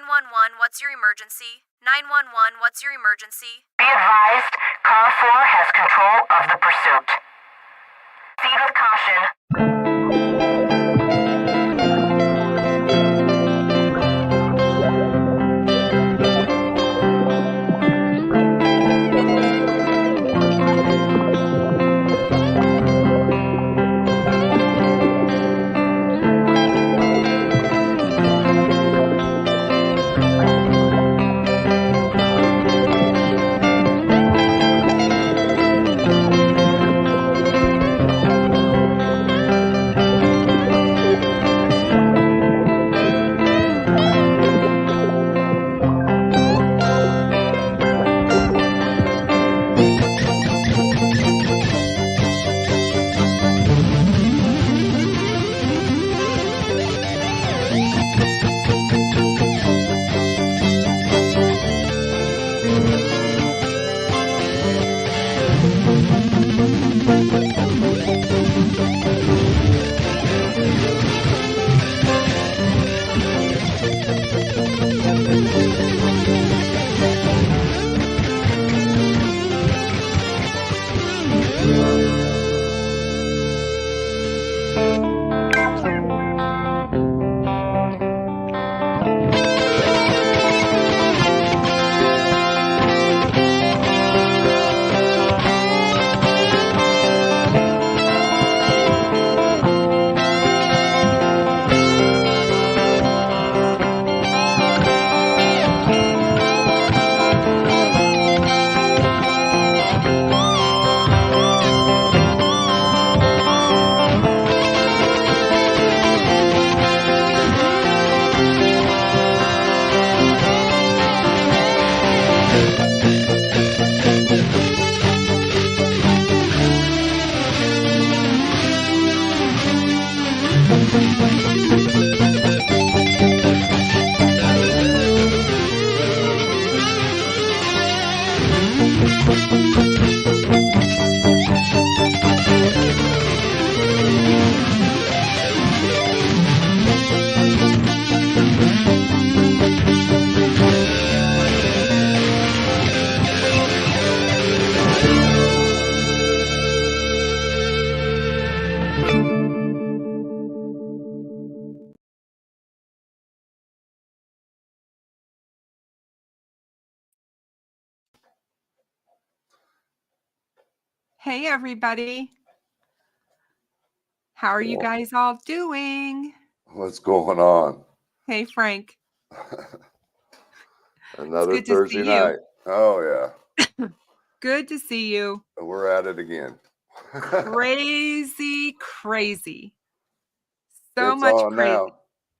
911, what's your emergency? 911, what's your emergency? Be advised, Car 4 has control of the pursuit. Proceed with caution. Hey, everybody. How are you guys all doing? What's going on? Hey, Frank. Another Thursday night. Oh, yeah. Good to see you. We're at it again. Crazy. So it's much on crazy. Now.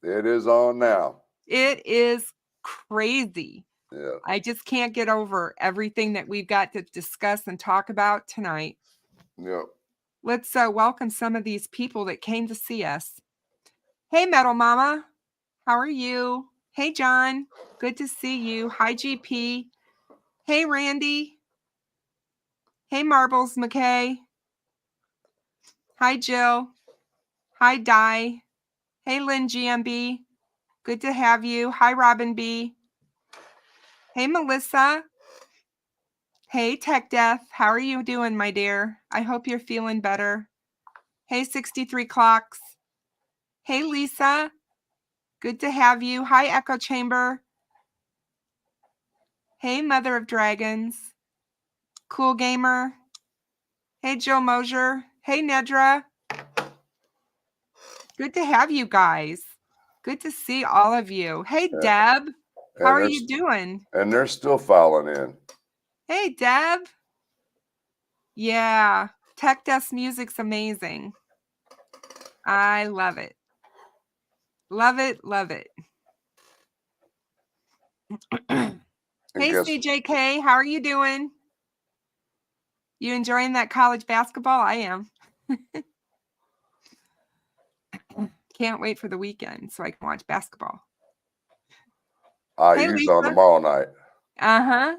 It is on now. It is crazy. Yeah. I just can't get over everything that we've got to discuss and talk about tonight. Yep. Let's welcome some of these people that came to see us. Hey, Metal Mama. How are you? Hey, John. Good to see you. Hi, GP. Hey, Randy. Hey, Marbles McKay. Hi, Jill. Hi, Di. Hey, Lynn GMB. Good to have you. Hi, Robin B. Hey, Melissa. Hey, Tech Death. How are you doing, my dear? I hope you're feeling better. Hey, 63 Clocks. Hey, Lisa. Good to have you. Hi, Echo Chamber. Hey, Mother of Dragons. Cool Gamer. Hey, Joe Mosier. Hey, Nedra. Good to have you guys. Good to see all of you. Hey, Deb. How are you doing? And they're still filing in. Hey, Deb. Yeah. Tech Death music's amazing. I love it. Love it. Hey, CJK. How are you doing? You enjoying that college basketball? I am. Can't wait for the weekend so I can watch basketball. Hey, IU's on tomorrow night. Uh-huh.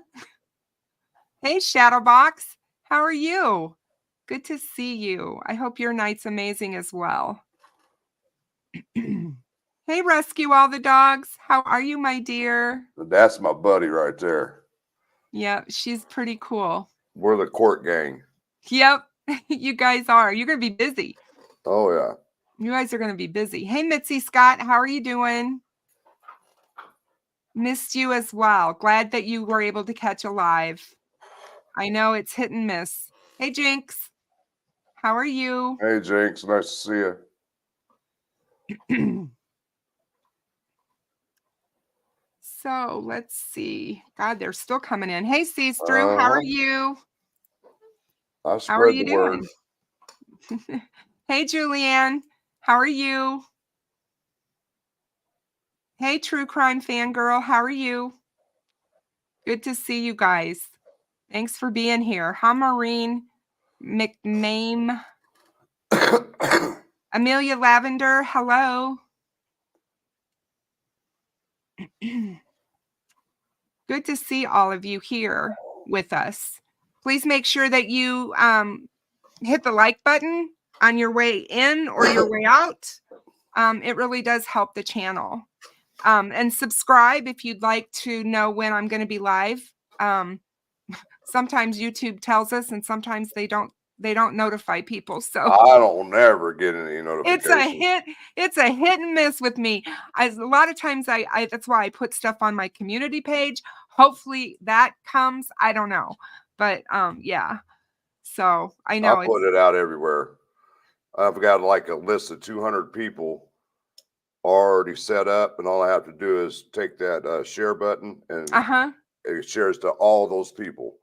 Hey, Shadowbox. How are you? Good to see you. I hope your night's amazing as well. Hey, Rescue All the Dogs. How are you, my dear? That's my buddy right there. Yeah, she's pretty cool. We're the court gang. Yep, you guys are. You're going to be busy. Oh, yeah. You guys are going to be busy. Hey, Mitzi Scott, how are you doing? Missed you as well. Glad that you were able to catch a live. I know it's hit and miss. Hey, Jinx. How are you? Hey, Jinx. Nice to see you. So let's see. God, they're still coming in. Hey, Cease Drew, how are you? I How are spread you the word. doing? Hey, Julianne, how are you? Hey, True Crime Fangirl, how are you? Good to see you guys. Thanks for being here. Hi, Maureen McName. Amelia Lavender, hello. Good to see all of you here with us. Please make sure that you hit the like button on your way in or your way out. It really does help the channel. And subscribe if you'd like to know when I'm going to be live. Sometimes YouTube tells us, and sometimes they don't notify people. So I don't never get any notifications. It's a hit and miss with me. A lot of times I that's why I put stuff on my community page. Hopefully that comes. I don't know. But yeah. So I know I put it out everywhere. I've got like a list of 200 people already set up, and all I have to do is take that share button and it shares to all those people.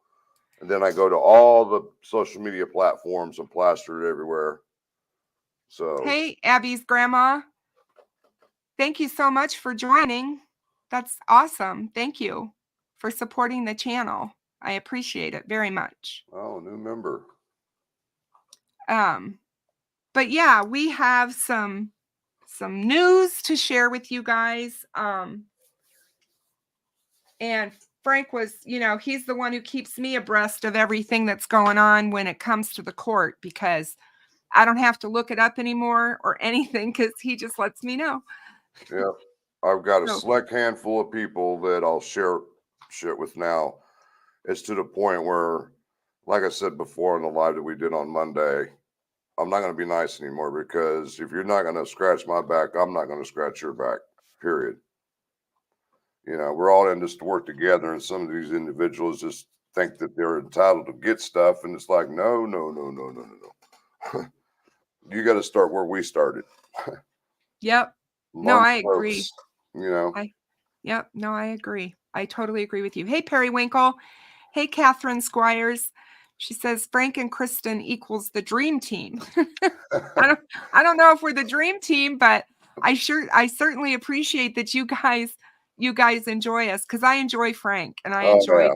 And then I go to all the social media platforms and plaster it everywhere. So hey, Abby's grandma. Thank you so much for joining. That's awesome. Thank you for supporting the channel. I appreciate it very much. Oh, new member. But yeah, we have some news to share with you guys. And Frank was, he's the one who keeps me abreast of everything that's going on when it comes to the court, because I don't have to look it up anymore or anything, because he just lets me know. Yeah. I've got a select handful of people that I'll share shit with now. It's to the point where, like I said before in the live that we did on Monday, I'm not going to be nice anymore, because if you're not going to scratch my back, I'm not going to scratch your back, period. We're all in this to work together, and some of these individuals just think that they're entitled to get stuff, and it's like, no. You got to start where we started. Yep. No, I agree. Yep. No, I agree. I totally agree with you. Hey, Periwinkle. Hey, Catherine Squires. She says Frank and Kristen equals the dream team. I don't know if we're the dream team, but I certainly appreciate that you guys enjoy us, because I enjoy Frank and I enjoy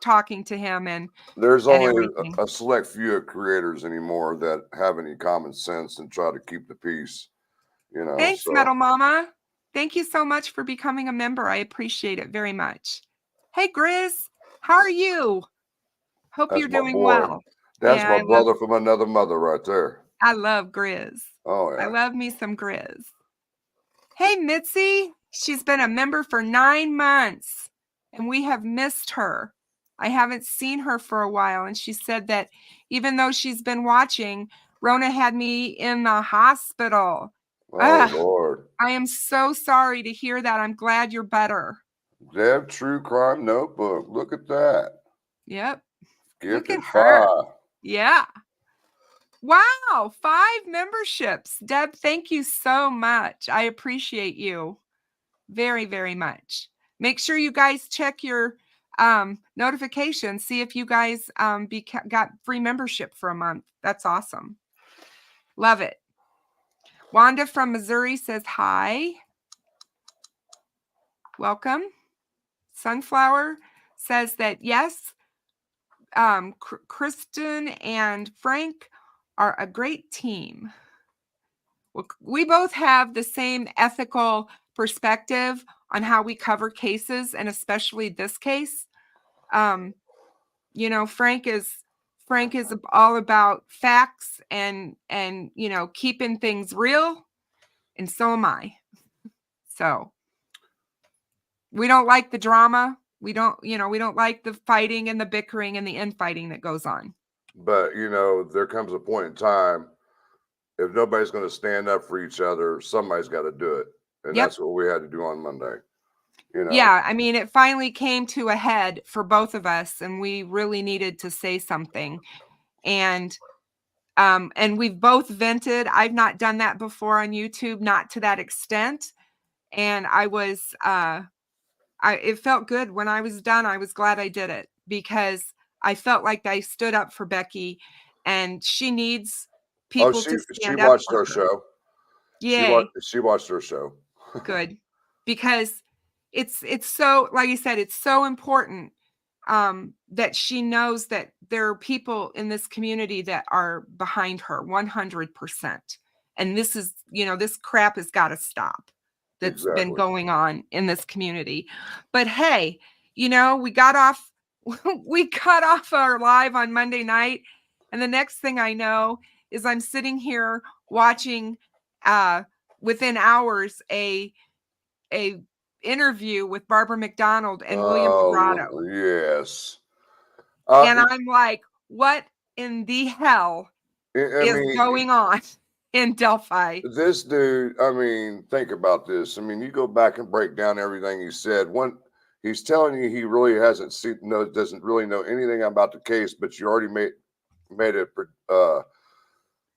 talking to him. And there's only a select few of creators anymore that have any common sense and try to keep the peace. Thanks, Metal Mama. Thank you so much for becoming a member. I appreciate it very much. Hey, Grizz, how are you? Hope you're doing well. That's my brother from another mother right there. I love Grizz. Oh, yeah. I love me some Grizz. Hey, Mitzi. She's been a member for 9 months, and we have missed her. I haven't seen her for a while, and she said that even though she's been watching, Rona had me in the hospital. Oh, Lord. I am so sorry to hear that. I'm glad you're better. Deb True Crime Notebook. Look at that. Yep. Look at her. Yeah. Wow. 5 memberships. Deb, thank you so much. I appreciate you very, very much. Make sure you guys check your notifications. See if you guys got free membership for a month. That's awesome. Love it. Wanda from Missouri says hi. Welcome. Sunflower says that yes, Kristen and Frank are a great team. We both have the same ethical perspective on how we cover cases, and especially this case. Frank is all about facts and keeping things real, and so am I. So we don't like the drama. We don't like the fighting and the bickering and the infighting that goes on. But, there comes a point in time, if nobody's going to stand up for each other, somebody's got to do it. And that's what we had to do on Monday. Yeah, I mean, it finally came to a head for both of us, and we really needed to say something. And we've both vented. I've not done that before on YouTube, not to that extent. And it felt good when I was done. I was glad I did it because I felt like I stood up for Becky, and she needs people to stand up watched for our her. show. Yay. She watched her show. Good. Because it's so, like I said, it's so important that she knows that there are people in this community that are behind her 100%. And this is, this crap has got to stop. That's been going on in this community. But hey, we got off our live on Monday night. And the next thing I know is I'm sitting here watching within hours a interview with Barbara McDonald and William Labrato. Yes. And I'm like, what in the hell is going on in Delphi? This dude, think about this. You go back and break down everything he said. He's telling you he really doesn't really know anything about the case, but you already made it.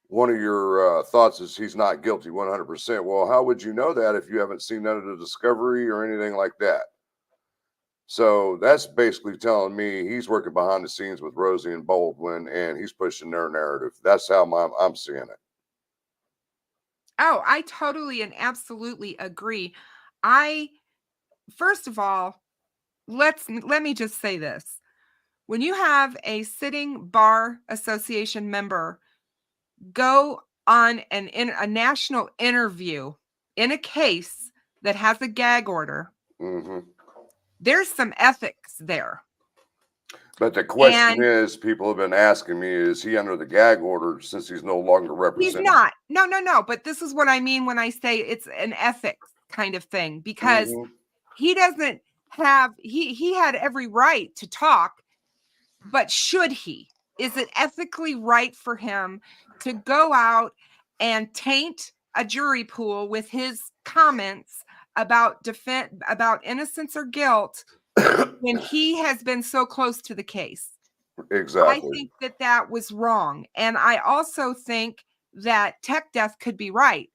One of your thoughts is he's not guilty 100%. Well, how would you know that if you haven't seen none of the discovery or anything like that? So that's basically telling me he's working behind the scenes with Rosie and Baldwin, and he's pushing their narrative. That's how I'm seeing it. Oh, I totally and absolutely agree. First of all, let me just say this. When you have a sitting bar association member go on a national interview in a case that has a gag order, there's some ethics there. But the question is, people have been asking me, is he under the gag order since he's no longer representing? He's not. No. But this is what I mean when I say it's an ethics kind of thing, because he doesn't have, he had every right to talk, but should he? Is it ethically right for him to go out and taint a jury pool with his comments about innocence or guilt when he has been so close to the case? Exactly. I think that was wrong. And I also think that Tech Death could be right,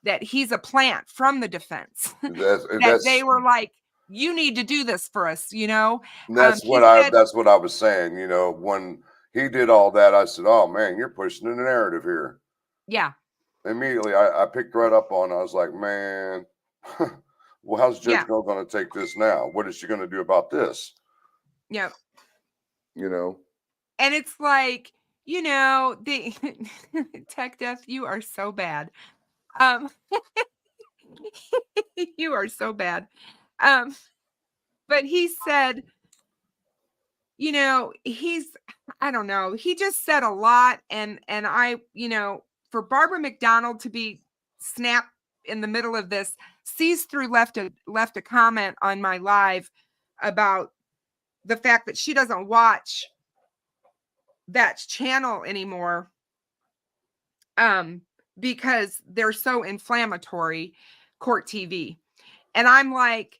that he's a plant from the defense. That they were like, you need to do this for us, That's what I was saying, when he did all that, I said, oh man, you're pushing the narrative here. Yeah. Immediately I picked right up on it. I was like, man, well, how's Judge Gull going to take this now? What is she going to do about this? Yeah. And it's like, the Tech Death, you are so bad. You are so bad. But he said, I don't know. He just said a lot. And I, for Barbara McDonald to be snapped in the middle of this, sees through left a comment on my live about the fact that she doesn't watch that channel anymore because they're so inflammatory, Court TV. And I'm like,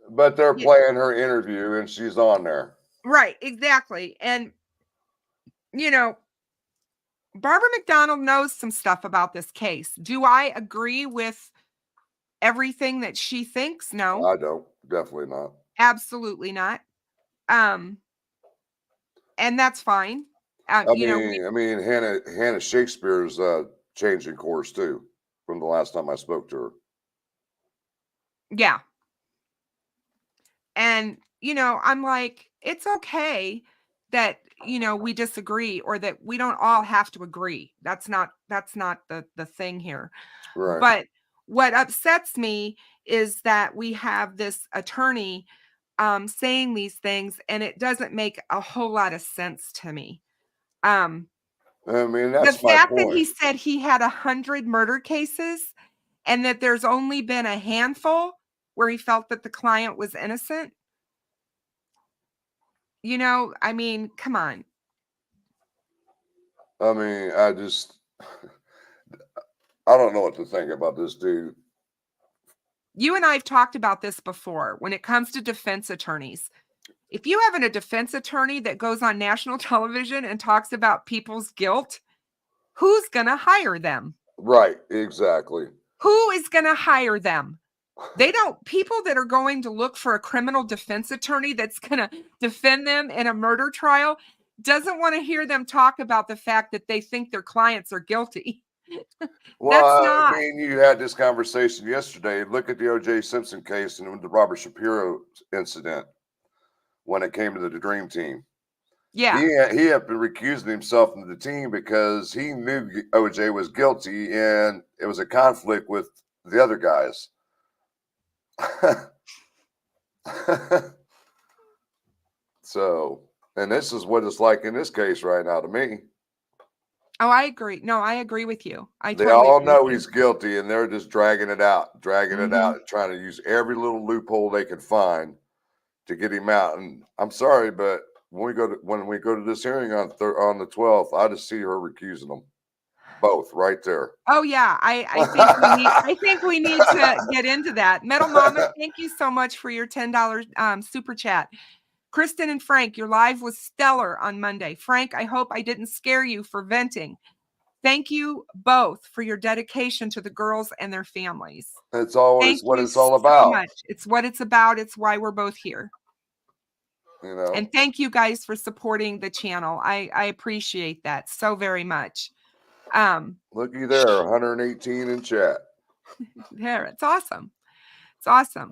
but they're playing her interview and she's on there. Right, exactly. And Barbara McDonald knows some stuff about this case. Do I agree with everything that she thinks? No. I don't. Definitely not. Absolutely not. And that's fine. I mean, Hannah Shakespeare's changing course too from the last time I spoke to her. Yeah. And, I'm like, it's okay that, we disagree or that we don't all have to agree. That's not the thing here. Right. But what upsets me is that we have this attorney saying these things, and it doesn't make a whole lot of sense to me. That's the fact that he said he had 100 murder cases and that there's only been a handful where he felt that the client was innocent. You know, I mean, come on. I mean, I don't know what to think about this dude. You and I have talked about this before when it comes to defense attorneys. If you have a defense attorney that goes on national television and talks about people's guilt, who's going to hire them? Right, exactly. Who is going to hire them? People that are going to look for a criminal defense attorney that's going to defend them in a murder trial doesn't want to hear them talk about the fact that they think their clients are guilty. Well, not. I mean, you had this conversation yesterday. Look at the O.J. Simpson case and the Robert Shapiro incident when it came to the Dream Team. Yeah. He had been recusing himself from the team because he knew O.J. was guilty and it was a conflict with the other guys. So, and this is what it's like in this case right now to me. Oh, I agree. No, I agree with you. They all know he's guilty and they're just dragging it out, and trying to use every little loophole they can find to get him out. And I'm sorry, but when we go to this hearing on the 12th, I just see her recusing them both right there. Oh yeah, I think we need to get into that. Metal Mama, thank you so much for your $10 super chat. Kristen and Frank, your live was stellar on Monday. Frank, I hope I didn't scare you for venting. Thank you both for your dedication to the girls and their families. It's always what it's all about. It's what it's about. It's why we're both here. You know. And thank you guys for supporting the channel. I appreciate that so very much. Looky there, 118 in chat. There, it's awesome. It's awesome.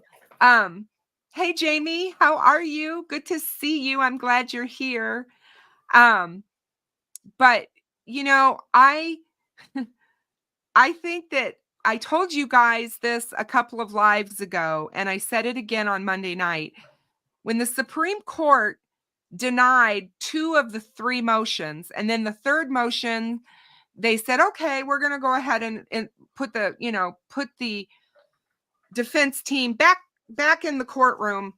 Hey Jamie, how are you? Good to see you. I'm glad you're here. But you know, I think that I told you guys this a couple of lives ago, and I said it again on Monday night. When the Supreme Court denied 2 of the 3 motions, and then the third motion, they said, okay, we're going to go ahead and put the defense team back in the courtroom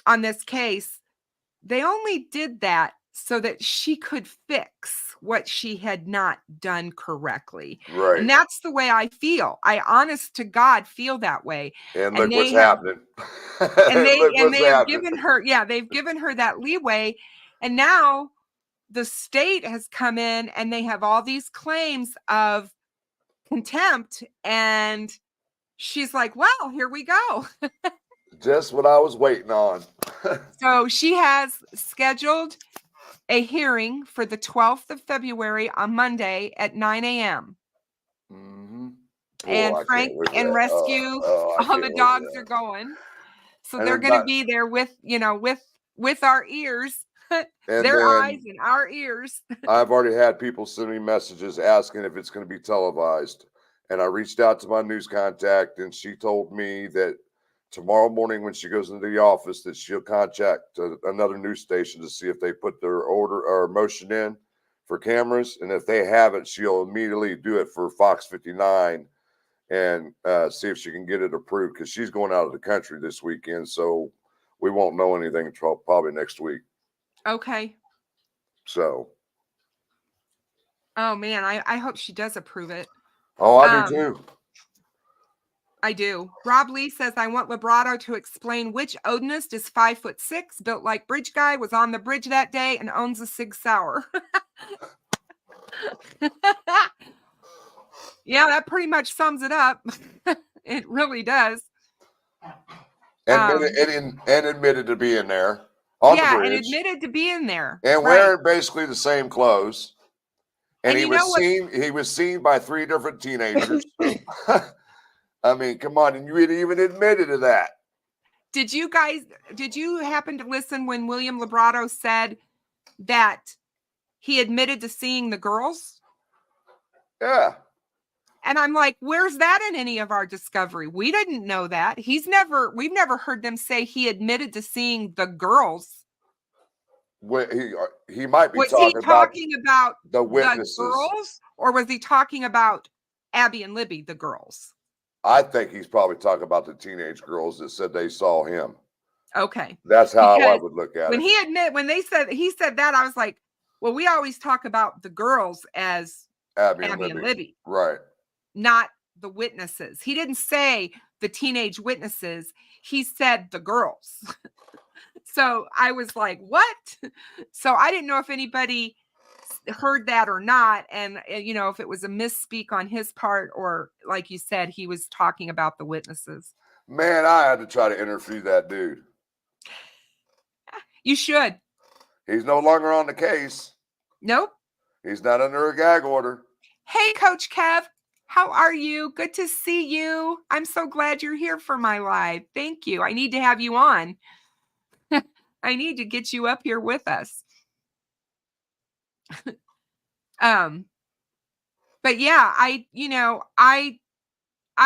on this case. They only did that so that she could fix what she had not done correctly. Right. And that's the way I feel. I honest to God feel that way. And look what's happening. And they have given her, they've given her that leeway. And now the state has come in and they have all these claims of contempt. And she's like, well, here we go. Just what I was waiting on. So she has scheduled a hearing for the 12th of February on Monday at 9 a.m. Mm-hmm. And Frank and Rescue, all the dogs are going. So they're going to be there with our ears, their eyes and our ears. I've already had people send me messages asking if it's going to be televised. And I reached out to my news contact and she told me that tomorrow morning when she goes into the office that she'll contact another news station to see if they put their order or motion in for cameras. And if they haven't, she'll immediately do it for Fox 59 and see if she can get it approved because she's going out of the country this weekend. So we won't know anything until probably next week. Okay. So. Oh, man, I hope she does approve it. Oh, I do too. I do. Rob Lee says, I want Lebrato to explain which Odinist is 5'6", built like bridge guy, was on the bridge that day, and owns a Sig Sauer. Yeah, that pretty much sums it up. It really does. And admitted to being there. And admitted to being there. And wearing basically the same clothes. And he was seen by 3 different teenagers. I mean, come on, and you even admitted to that. Did you happen to listen when William Labrato said that he admitted to seeing the girls? Yeah. And I'm like, where's that in any of our discovery? We didn't know that. We've never heard them say he admitted to seeing the girls. He might be talking about the witnesses. The girls, or was he talking about Abby and Libby, the girls? I think he's probably talking about the teenage girls that said they saw him. Okay. That's how I Because would look at when it. when he said that, I was like, well, we always talk about the girls as Abby and and Libby, right? not the witnesses. He didn't say the teenage witnesses. He said the girls. So I was like, what? So I didn't know if anybody heard that or not. And, you know, if it was a misspeak on his part, or like you said, he was talking about the witnesses. Man, I had to try to interview that dude. You should. He's no longer on the case. Nope. He's not under a gag order. Hey, Coach Kev. How are you? Good to see you. I'm so glad you're here for my live. Thank you. I need to have you on. I need to get you up here with us. But yeah, I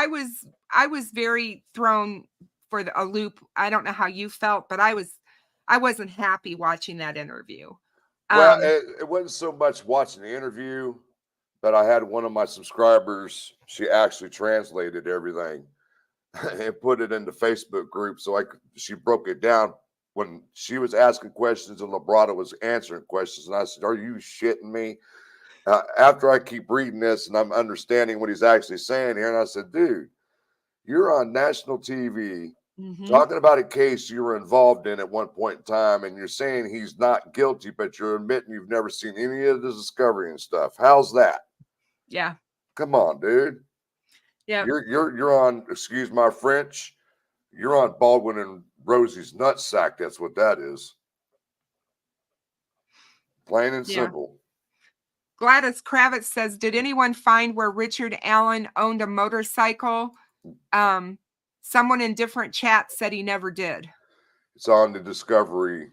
was very thrown for a loop. I don't know how you felt, but I wasn't happy watching that interview. Well, it wasn't so much watching the interview, but I had one of my subscribers, she actually translated everything and put it in the Facebook group. So she broke it down when she was asking questions and Lebrato was answering questions. And I said, are you shitting me? After I keep reading this and I'm understanding what he's actually saying here, and I said, dude, you're on national TV talking about a case you were involved in at one point in time, and you're saying he's not guilty, but you're admitting you've never seen any of the discovery and stuff. How's that? Yeah. Come on, dude. Yeah. You're on, excuse my French, you're on Baldwin and Rosie's nutsack. That's what that is. Plain and simple. Gladys Kravitz says, did anyone find where Richard Allen owned a motorcycle? Someone in different chats said he never did. It's on the Discovery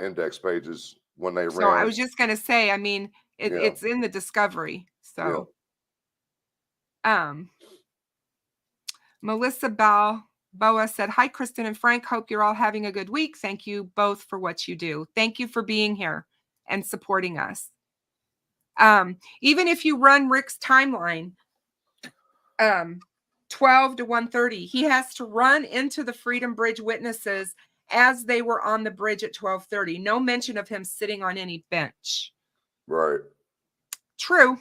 index pages when they ran. So I was just going to say, I mean, it's in the Discovery. So, Melissa Boa said, hi, Kristen and Frank. Hope you're all having a good week. Thank you both for what you do. Thank you for being here and supporting us. Even if you run Rick's timeline, 12 to 1:30, he has to run into the Freedom Bridge witnesses as they were on the bridge at 12:30. No mention of him sitting on any bench. Right. True.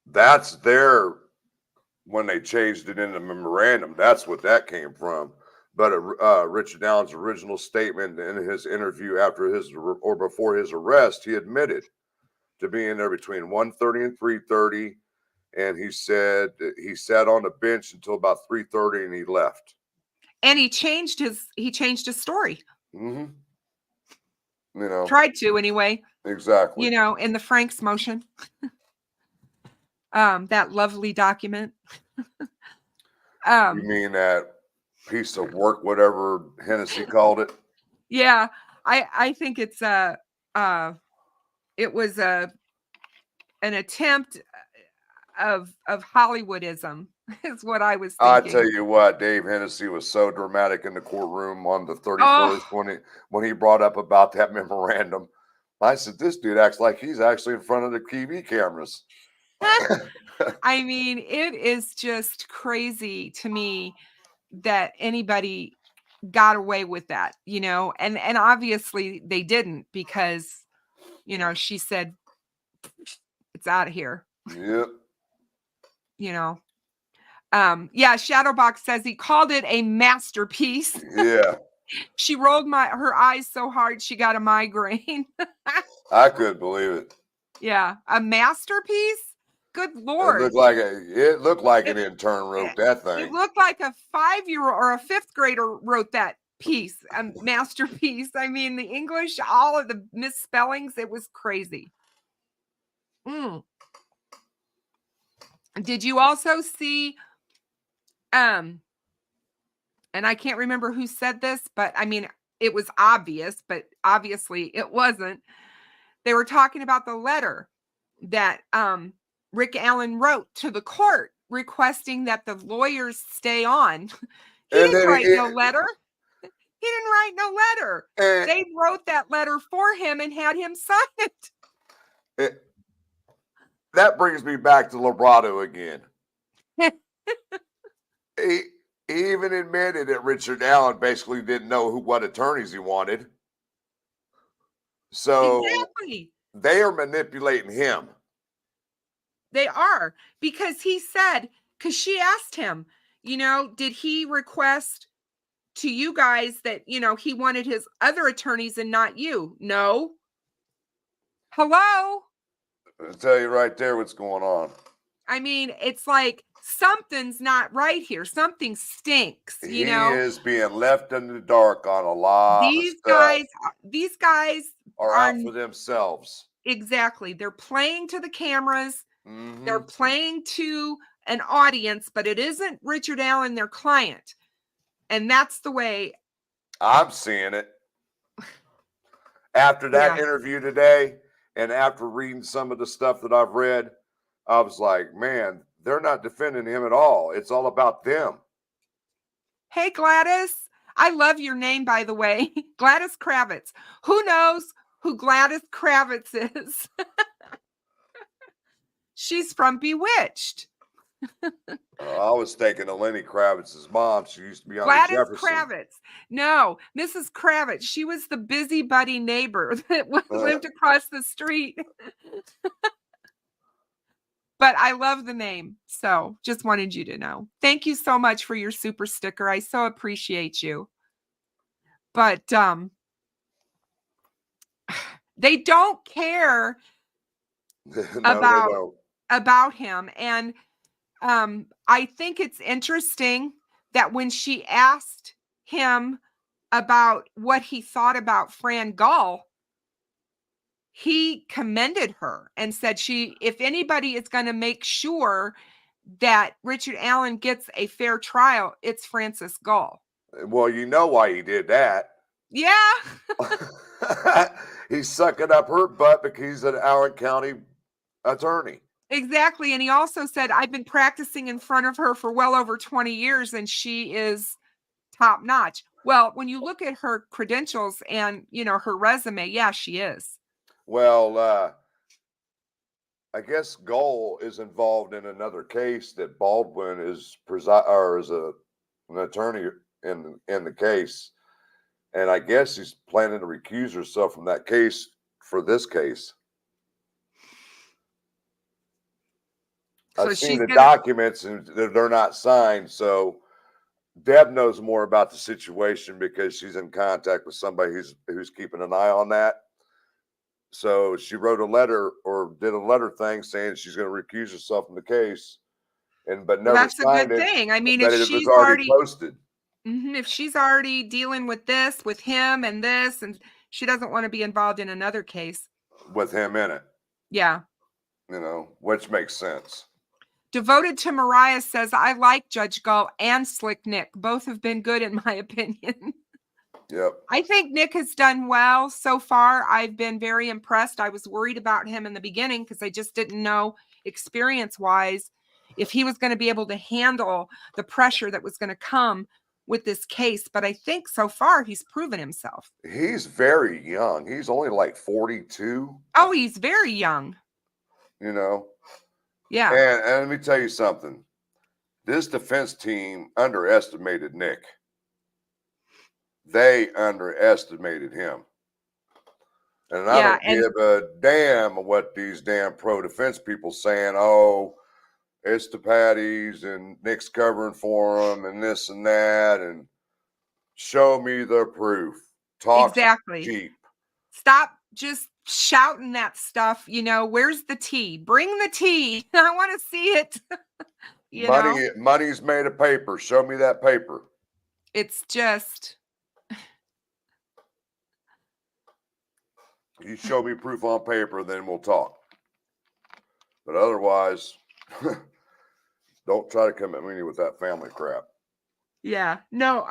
That's when they changed it in the memorandum. That's what that came from. But Richard Allen's original statement in his interview after or before his arrest, he admitted to being there between 1:30 and 3:30. And he said he sat on the bench until about 3:30 and he left. And he changed his story. You know, tried to anyway. Exactly. You know, in the Frank's motion. That lovely document. You mean that piece of work, whatever Hennessy called it? Yeah, I think it was an attempt of Hollywoodism is what I was thinking. I tell you what, Dave Hennessy was so dramatic in the courtroom on the 31st when he brought up about that memorandum. I said, this dude acts like he's actually in front of the TV cameras. I mean, it is just crazy to me that anybody got away with that, you know, and obviously they didn't, because, you know, she said, it's out of here. Yep. You know, yeah, Shadowbox says he called it a masterpiece. Yeah. She rolled her eyes so hard she got a migraine. I couldn't believe it. Yeah, a masterpiece? Good Lord. It looked like an intern wrote that thing. It looked like a 5-year-old or a 5th grader wrote that piece, a masterpiece. I mean, the English, all of the misspellings, it was crazy. Did you also see, and I can't remember who said this, but I mean, it was obvious, but obviously it wasn't. They were talking about the letter that Rick Allen wrote to the court requesting that the lawyers stay on. He didn't write no letter. He didn't write no letter. They wrote that letter for him and had him sign it. That brings me back to Lebrato again. he even admitted that Richard Allen basically didn't know what attorneys he wanted. So Exactly. they are manipulating him. They are, because he said, because she asked him, did he request to you guys that, he wanted his other attorneys and not you? No. Hello? I'll tell you right there what's going on. I mean, it's like something's not right here. Something stinks, He is being left in the dark on a lot of These stuff. guys are out for themselves. Exactly. They're playing to the cameras. Mhm. They're playing to an audience, but it isn't Richard Allen, their client. And that's the way I'm seeing it. After that interview today, and after reading some of the stuff that I've read, I was like, man, they're not defending him at all. It's all about them. Hey, Gladys. I love your name, by the way. Gladys Kravitz. Who knows who Gladys Kravitz is? She's from Bewitched. I was thinking of Lenny Kravitz's mom. She used to be on Gladys Jefferson. Kravitz. No, Mrs. Kravitz. She was the busybody neighbor that lived across the street. But I love the name. So just wanted you to know. Thank you so much for your super sticker. I so appreciate you. But they don't care about him. And I think it's interesting that when she asked him about what he thought about Fran Gull, he commended her and said if anybody is going to make sure that Richard Allen gets a fair trial, it's Frances Gull. Well, you know why he did that. Yeah. He's sucking up her butt because he's an Allen County attorney. Exactly. And he also said, I've been practicing in front of her for well over 20 years and she is top notch. Well, when you look at her credentials and, her resume, yeah, she is. Well, I guess Gull is involved in another case that Baldwin is an attorney in the case. And I guess he's planning to recuse herself from that case for this case. So I've seen the documents and they're not signed. So Deb knows more about the situation because she's in contact with somebody who's keeping an eye on that. So she wrote a letter or did a letter thing saying she's going to recuse herself from the case, but never that's signed a good thing. I mean, if she's already posted. If she's already dealing with this, with him and this, and she doesn't want to be involved in another case with him in it. Yeah. Which makes sense. Devoted to Mariah says, I like Judge Gull and Slick Nick. Both have been good in my opinion. Yep. I think Nick has done well so far. I've been very impressed. I was worried about him in the beginning because I just didn't know experience-wise if he was going to be able to handle the pressure that was going to come with this case. But I think so far he's proven himself. He's very young. He's only like 42. Oh, he's very young. Yeah. And let me tell you something. This defense team underestimated Nick. They underestimated him. And I don't give a damn what these damn pro-defense people saying. Oh, it's the Patties and Nick's covering for them and this and that. And show me the proof. Talk cheap. Stop just shouting that stuff. Where's the tea? Bring the tea. I want to see it. Money's made of paper. Show me that paper. It's just... You show me proof on paper, then we'll talk. But otherwise, don't try to come at me with that family crap. Yeah. No,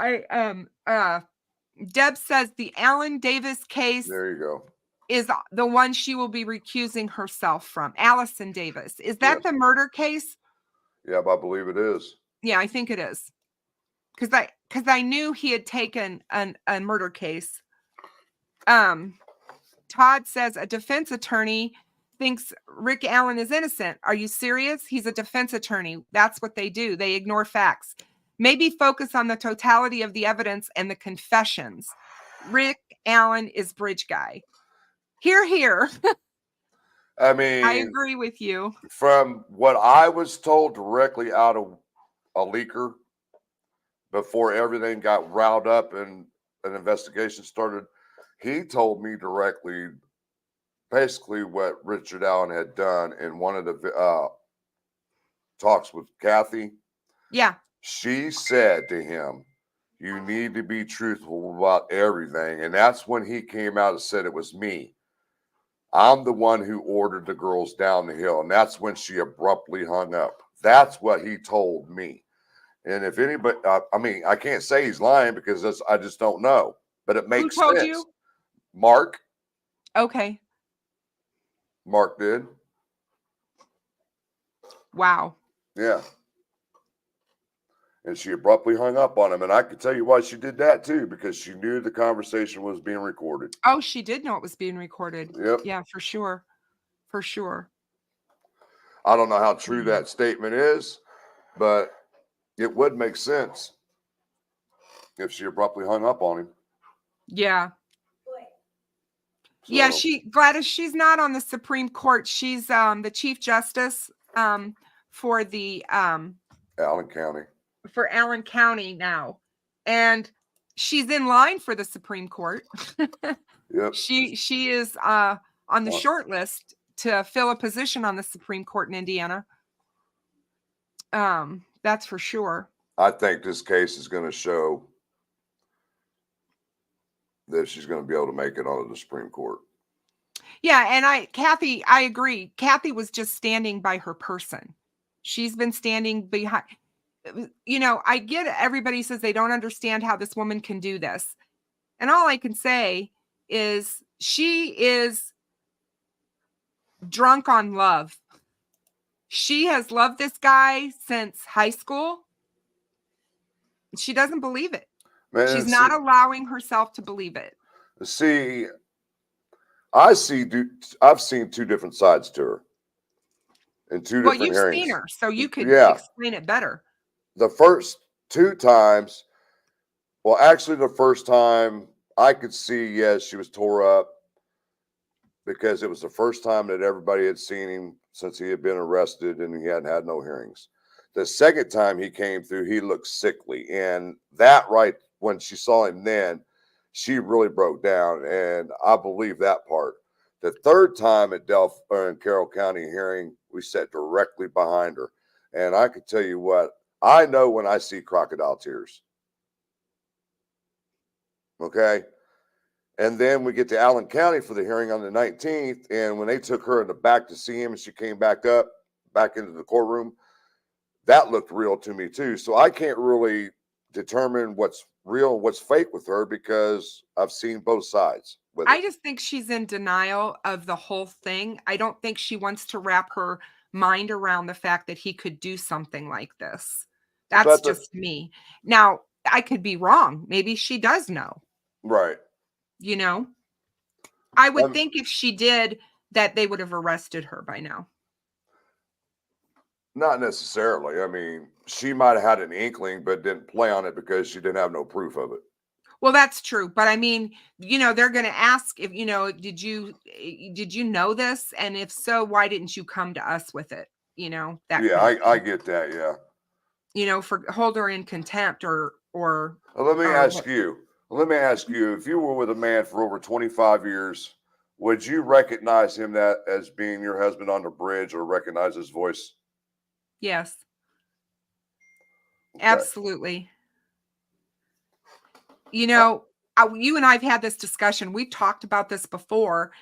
Deb says the Allen Davis case. There you go. Is the one she will be recusing herself from. Allison Davis. Is that the murder case? Yeah, I believe it is. Yeah, I think it is. Because I knew he had taken a murder case. Todd says a defense attorney thinks Rick Allen is innocent. Are you serious? He's a defense attorney. That's what they do. They ignore facts. Maybe focus on the totality of the evidence and the confessions. Rick Allen is bridge guy. Here. I mean, I agree with you. From what I was told directly out of a leaker before everything got riled up and an investigation started, he told me directly basically what Richard Allen had done in one of the talks with Kathy. Yeah. She said to him, you need to be truthful about everything. And that's when he came out and said it was me. I'm the one who ordered the girls down the hill. And that's when she abruptly hung up. That's what he told me. And if anybody, I mean, I can't say he's lying because I just don't know. But it makes sense. Who told you? Mark. Okay. Mark did. Wow. Yeah. And she abruptly hung up on him. And I could tell you why she did that too, because she knew the conversation was being recorded. Oh, she did know it was being recorded. Yep. Yeah, for sure. For sure. I don't know how true that statement is, but it would make sense if she abruptly hung up on him. Yeah. So, yeah, Gladys, she's not on the Supreme Court. She's the Chief Justice for the Allen County. For Allen County now. And she's in line for the Supreme Court. Yep. She is on the short list to fill a position on the Supreme Court in Indiana. That's for sure. I think this case is going to show that she's going to be able to make it onto the Supreme Court. Yeah, and Kathy, I agree. Kathy was just standing by her person. She's been standing behind. You know, I get it. Everybody says they don't understand how this woman can do this. And all I can say is she is drunk on love. She has loved this guy since high school. She doesn't believe it. Man, she's not allowing herself to believe it. See, I've seen two different sides to her in two different hearings. Well, you've seen her, so you could explain it better. The first two times, well, actually the first time I could see, yes, she was tore up because it was the first time that everybody had seen him since he had been arrested and he hadn't had no hearings. The second time he came through, he looked sickly. And that right, when she saw him then, she really broke down. And I believe that part. The third time at Delphi in Carroll County hearing, we sat directly behind her. And I could tell you what, I know when I see crocodile tears. Okay. And then we get to Allen County for the hearing on the 19th. And when they took her in the back to see him and she came back into the courtroom, that looked real to me too. So I can't really determine what's real and what's fake with her because I've seen both sides. I just think she's in denial of the whole thing. I don't think she wants to wrap her mind around the fact that he could do something like this. That's just me. Now, I could be wrong. Maybe she does know. Right. You know, I would think if she did that they would have arrested her by now. Not necessarily. I mean, she might have had an inkling, but didn't play on it because she didn't have no proof of it. Well, that's true. But I mean, you know, they're going to ask if, you know, did you know this? And if so, why didn't you come to us with it? You know, that. Yeah, I get that. Yeah. You know, for hold her in contempt or. Well, let me ask you, if you were with a man for over 25 years, would you recognize him as being your husband on the bridge or recognize his voice? Yes. Okay. Absolutely. You know, you and I've had this discussion. We've talked about this before.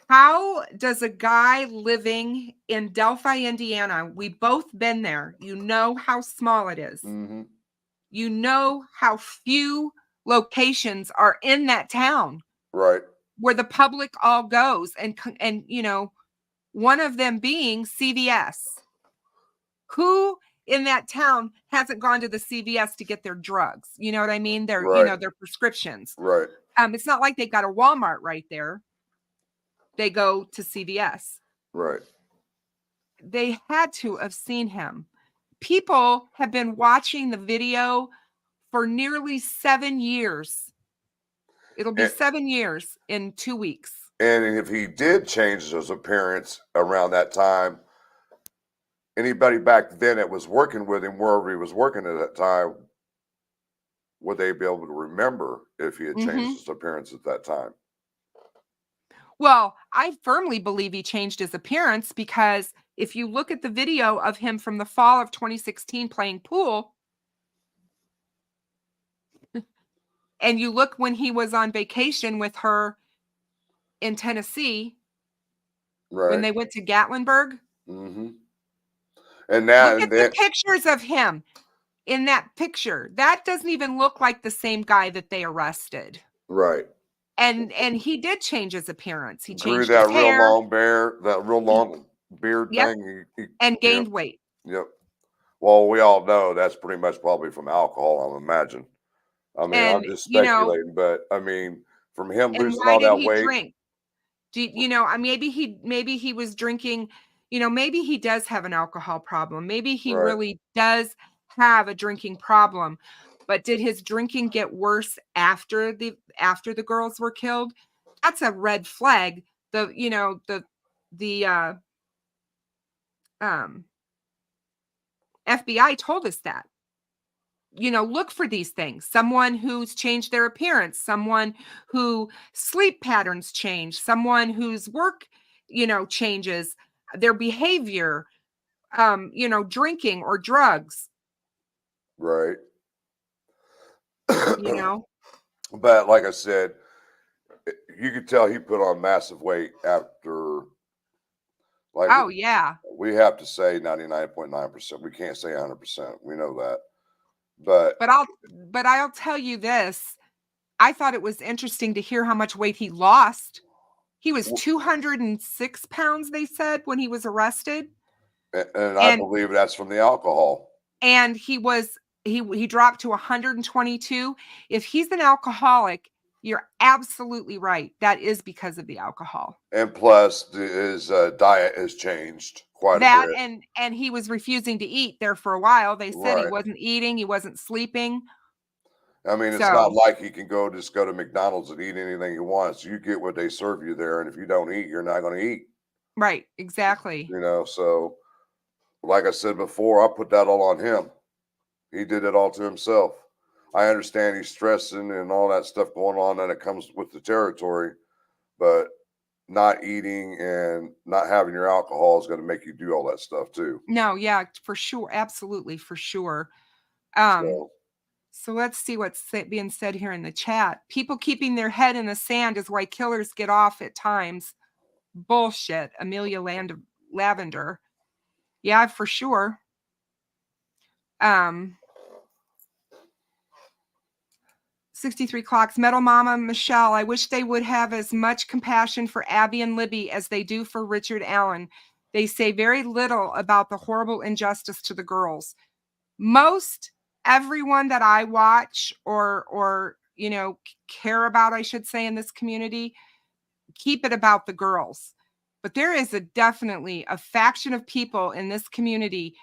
How does a guy living in Delphi, Indiana, we've both been there. You know how small it is. Mm-hmm. You know how few locations are in that town. Right. Where the public all goes. And you know, one of them being CVS. Who in that town hasn't gone to the CVS to get their drugs? You know what I mean? Their, you know, their prescriptions. Right. It's not like they've got a Walmart right there. They go to CVS. Right. They had to have seen him people have been watching the video for nearly 7 years. It'll be 7 years in 2 weeks. And if he did change his appearance around that time, anybody back then that was working with him, wherever he was working at that time, would they be able to remember if he had changed his appearance at that time? Well, I firmly believe he changed his appearance, because if you look at the video of him from the fall of 2016 playing pool, and you look when he was on vacation with her in Tennessee, when they went to Gatlinburg. Mm-hmm. And now, look at the pictures of him in that picture. That doesn't even look like the same guy that they arrested. Right. And he did change his appearance. He grew changed that his hair. real long beard Yep. thing. And gained weight. Yep. Well, we all know that's pretty much probably from alcohol, I'm imagine. I mean, I'm just speculating, but I mean, from him losing all that weight. Drink? Maybe he was drinking, maybe he does have an alcohol problem. Maybe he really does have a drinking problem. But did his drinking get worse after the girls were killed? That's a red flag. The FBI told us that. Look for these things. Someone who's changed their appearance, someone who sleep patterns change, someone whose work, changes, their behavior, drinking or drugs. Right. But like I said, you could tell he put on massive weight after. We have to say 99.9%. We can't say 100%. We know that. But I'll tell you this. I thought it was interesting to hear how much weight he lost. He was 206 pounds, they said, when he was arrested. And I believe that's from the alcohol. And he dropped to 122. If he's an alcoholic, you're absolutely right. That is because of the alcohol. And plus, his diet has changed quite a bit. And he was refusing to eat there for a while. They said he wasn't eating, he wasn't sleeping. I mean, it's not like he can just go to McDonald's and eat anything he wants. You get what they serve you there, and if you don't eat, you're not going to eat. Right, exactly. So like I said before, I put that all on him. He did it all to himself. I understand he's stressing and all that stuff going on, and it comes with the territory, but not eating and not having your alcohol is going to make you do all that stuff too. No, yeah, for sure. Absolutely, for sure. So let's see what's being said here in the chat. People keeping their head in the sand is why killers get off at times. Bullshit. Amelia Lavender. Yeah, for sure. 63 clocks. Metal Mama Michelle, I wish they would have as much compassion for Abby and Libby as they do for Richard Allen. They say very little about the horrible injustice to the girls. Most everyone that I watch or care about, I should say, in this community, keep it about the girls. But there is definitely a faction of people in this community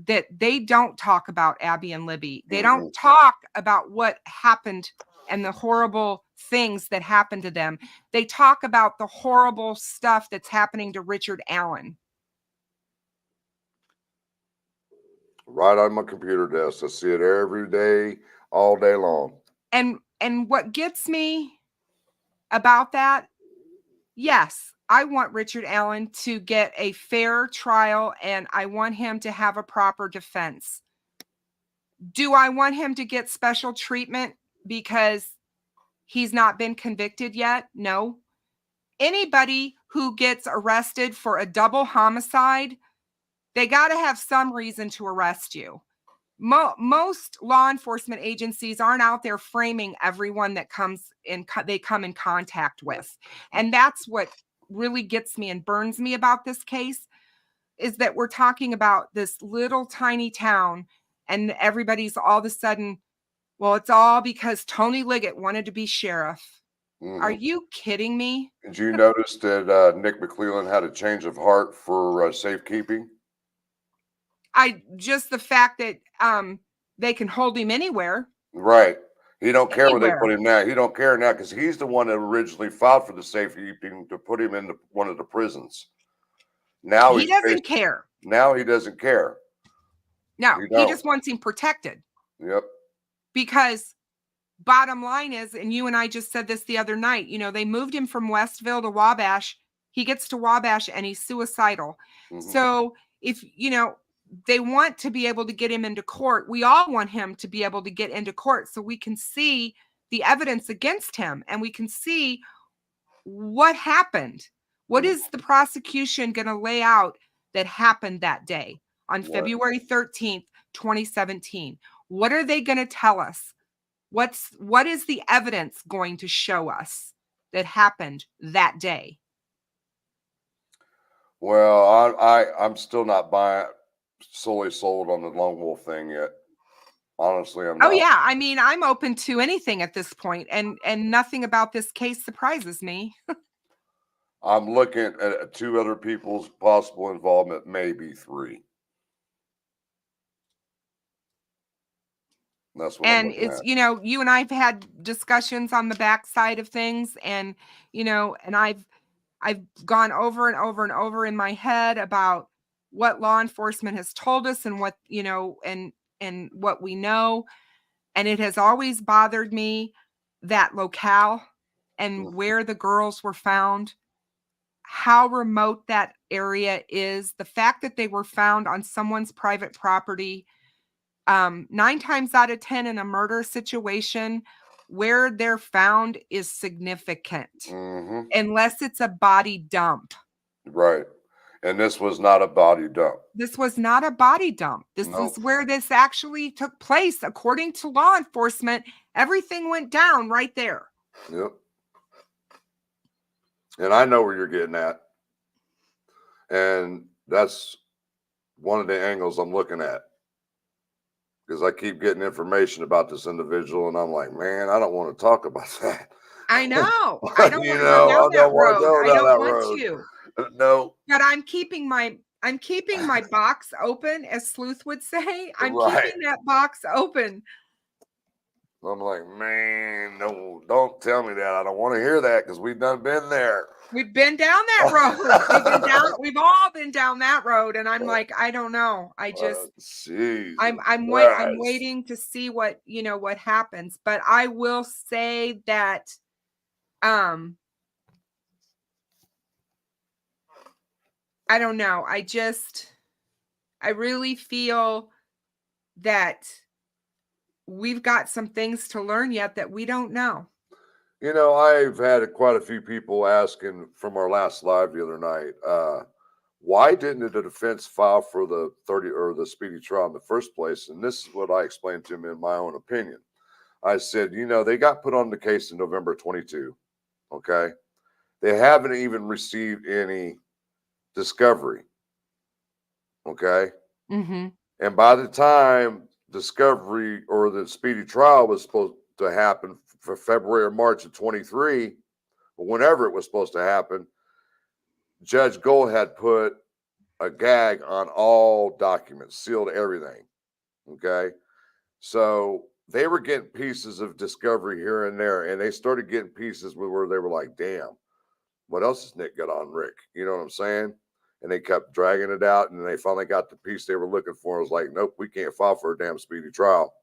that they don't talk about Abby and Libby. They don't talk about what happened and the horrible things that happened to them. They talk about the horrible stuff that's happening to Richard Allen. Right on my computer desk. I see it every day, all day long. And what gets me about that, yes, I want Richard Allen to get a fair trial, and I want him to have a proper defense. Do I want him to get special treatment because he's not been convicted yet? No. Anybody who gets arrested for a double homicide, they got to have some reason to arrest you. Most law enforcement agencies aren't out there framing everyone that they come in contact with. And that's what really gets me and burns me about this case, is that we're talking about this little tiny town and everybody's all of a sudden, well, it's all because Tony Liggett wanted to be sheriff. Are you kidding me? Did you notice that Nick McClellan had a change of heart for safekeeping? just the fact that they can hold him anywhere. Right. He don't care where they Anywhere. put him now. He don't care now because he's the one that originally filed for the safekeeping to put him in one of the prisons. Now He doesn't care. Now he doesn't care. No, he just wants him protected. Yep. Because bottom line is, and you and I just said this the other night, you know, they moved him from Westville to Wabash. He gets to Wabash and he's suicidal. Mm-hmm. So if, you know, they want to be able to get him into court, we all want him to be able to get into court so we can see the evidence against him and we can see what happened. What is the prosecution going to lay out that happened that day on February 13th, 2017? What are they going to tell us? What is the evidence going to show us that happened that day? Well, I'm still not solely sold on the Lone Wolf thing yet. Honestly, I'm not. Oh yeah, I mean, I'm open to anything at this point, and nothing about this case surprises me. I'm looking at 2 other people's possible involvement, maybe 3. That's what And it's, you know, you and I've had discussions on the backside of things, and you know, and I've gone over and over and over in my head about what law enforcement has told us and what, you know, and what we know. And it has always bothered me, that locale and where the girls were found, how remote that area is, the fact that they were found on someone's private property. 9 times out of 10 in a murder situation, where they're found is significant, unless it's a body dump. Right. And this was not a body dump. This was not a body dump. This is where this actually took place. According to law enforcement, everything went down right there. Yep. And I know where you're getting at. And that's one of the angles I'm looking at. Because I keep getting information about this individual, and I'm like, man, I don't want to talk about that. I know. I don't want to go down that road. I don't want to. No. But I'm keeping my box open, as Sleuth would say. I'm keeping that box open. I'm like, man, no, don't tell me that. I don't want to hear that because we've been there. We've been down that road. We've all been down that road. And I'm like, I don't know. I just, I'm waiting to see what, you know, what happens. But I will say that, I don't know. I really feel that we've got some things to learn yet that we don't know. You know, I've had quite a few people asking from our last live the other night, why didn't the defense file for the the speedy trial in the first place? And this is what I explained to them in my own opinion. I said, you know, they got put on the case in November 22. Okay. They haven't even received any discovery. Okay. Mm-hmm. And by the time discovery or the speedy trial was supposed to happen for February or March of 23, or whenever it was supposed to happen, Judge Gull had put a gag on all documents, sealed everything. Okay. So they were getting pieces of discovery here and there, and they started getting pieces where they were like, damn, what else has Nick got on Rick? You know what I'm saying? And they kept dragging it out, and they finally got the piece they were looking for. It was like, nope, we can't file for a damn speedy trial.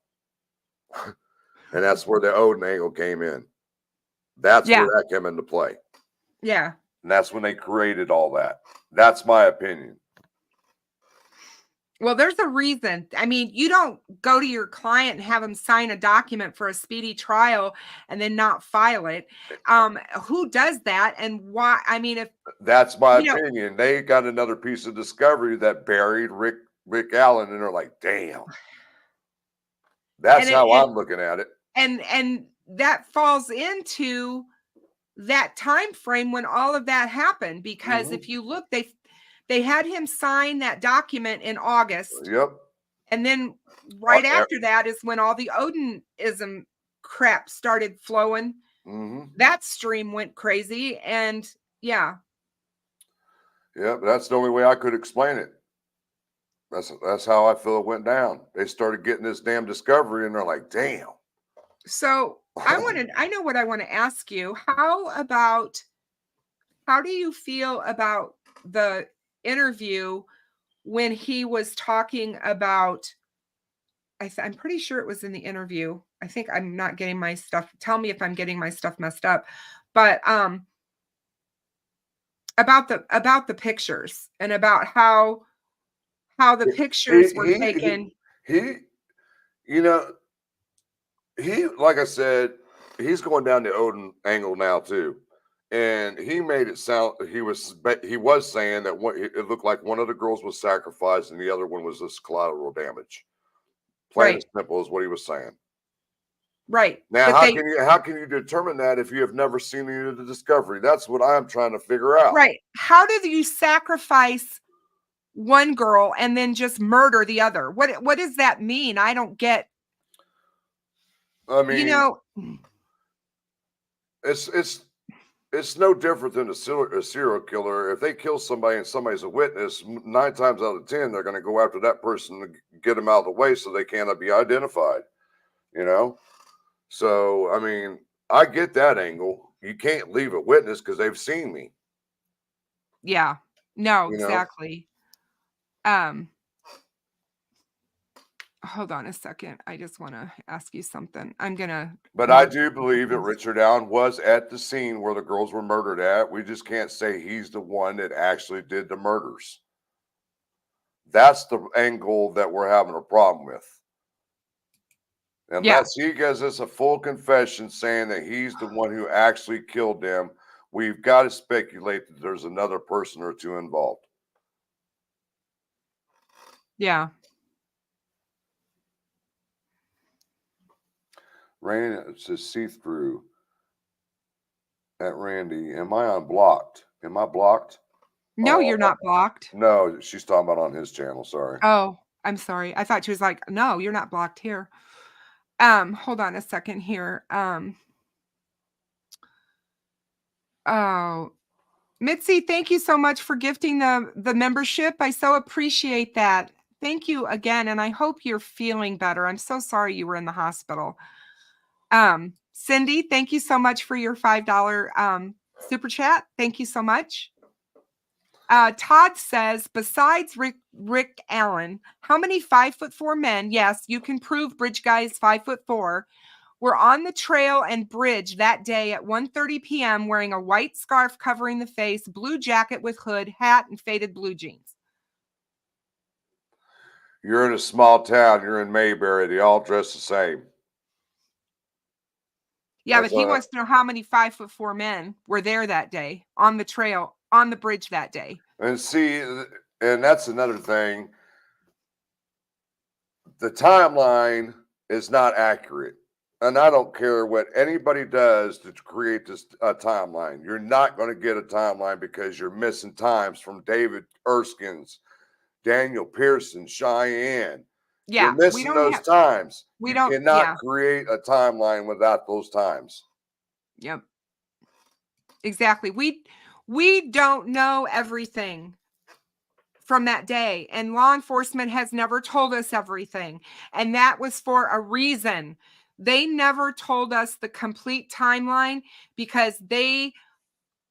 And that's where the Odin angle came in. That's where that came into play. Yeah. And that's when they created all that. That's my opinion. Well, there's a reason. I mean, you don't go to your client and have them sign a document for a speedy trial and then not file it. Who does that and why? I mean, if that's my opinion, they got another piece of discovery that buried Rick Allen, and they're like, damn. That's how I'm looking at it. And that falls into that time frame when all of that happened, because if you look, they had him sign that document in August. Yep. And then right after that is when all the Odinism crap started flowing. That stream went crazy, and yeah, that's the only way I could explain it. That's how I feel it went down. They started getting this damn discovery, and they're like, "Damn." So I know what I want to ask you. How do you feel about the interview when he was talking about, I'm pretty sure it was in the interview. I think I'm not getting my stuff. Tell me if I'm getting my stuff messed up. But about the pictures and about how the pictures were taken. He, you know, like I said, he's going down the Odin angle now too, and he made it sound he was saying that it looked like one of the girls was sacrificed and the other one was just collateral damage. Plain and simple is what he was saying. Right. Now, how can you determine that if you have never seen any of the discovery? That's what I'm trying to figure out. Right. How do you sacrifice one girl and then just murder the other? What does that mean? I don't get. I mean, it's no different than a serial killer. If they kill somebody and somebody's a witness, 9 times out of 10, they're going to go after that person to get them out of the way so they cannot be identified. So, I mean, I get that angle. You can't leave a witness because they've seen me. Yeah. No, exactly. Hold on a second. I just want to ask you something. But I do believe that Richard Allen was at the scene where the girls were murdered at. We just can't say he's the one that actually did the murders. That's the angle that we're having a problem with. Unless he gives us a full confession saying that he's the one who actually killed them, we've got to speculate that there's another person or two involved. Yeah. Randy says see-through at Randy. Am I unblocked? Am I blocked? No, you're not blocked. No, she's talking about on his channel. Sorry. Oh, I'm sorry. I thought she was like, no, you're not blocked here. Hold on a second here. Oh, Mitzi, thank you so much for gifting the membership. I so appreciate that. Thank you again, and I hope you're feeling better. I'm so sorry you were in the hospital. Cindy, thank you so much for your $5 super chat. Thank you so much. Todd says, besides Rick Allen, how many 5'4" men? Yes, you can prove Bridge Guy is 5'4". Were on the trail and bridge that day at 1:30 p.m. wearing a white scarf covering the face, blue jacket with hood, hat, and faded blue jeans. You're in a small town. You're in Mayberry. They all dress the same. Yeah, but he wants to know how many 5'4" men were there that day on the trail, on the bridge that day. And see, and that's another thing. The timeline is not accurate. And I don't care what anybody does to create this timeline. You're not going to get a timeline because you're missing times from David Erskine's, Daniel Pearson, Cheyenne. Yeah, you're missing those times. We you cannot create a timeline without those times. Yep. Exactly. We don't know everything from that day, and law enforcement has never told us everything, and that was for a reason. They never told us the complete timeline because they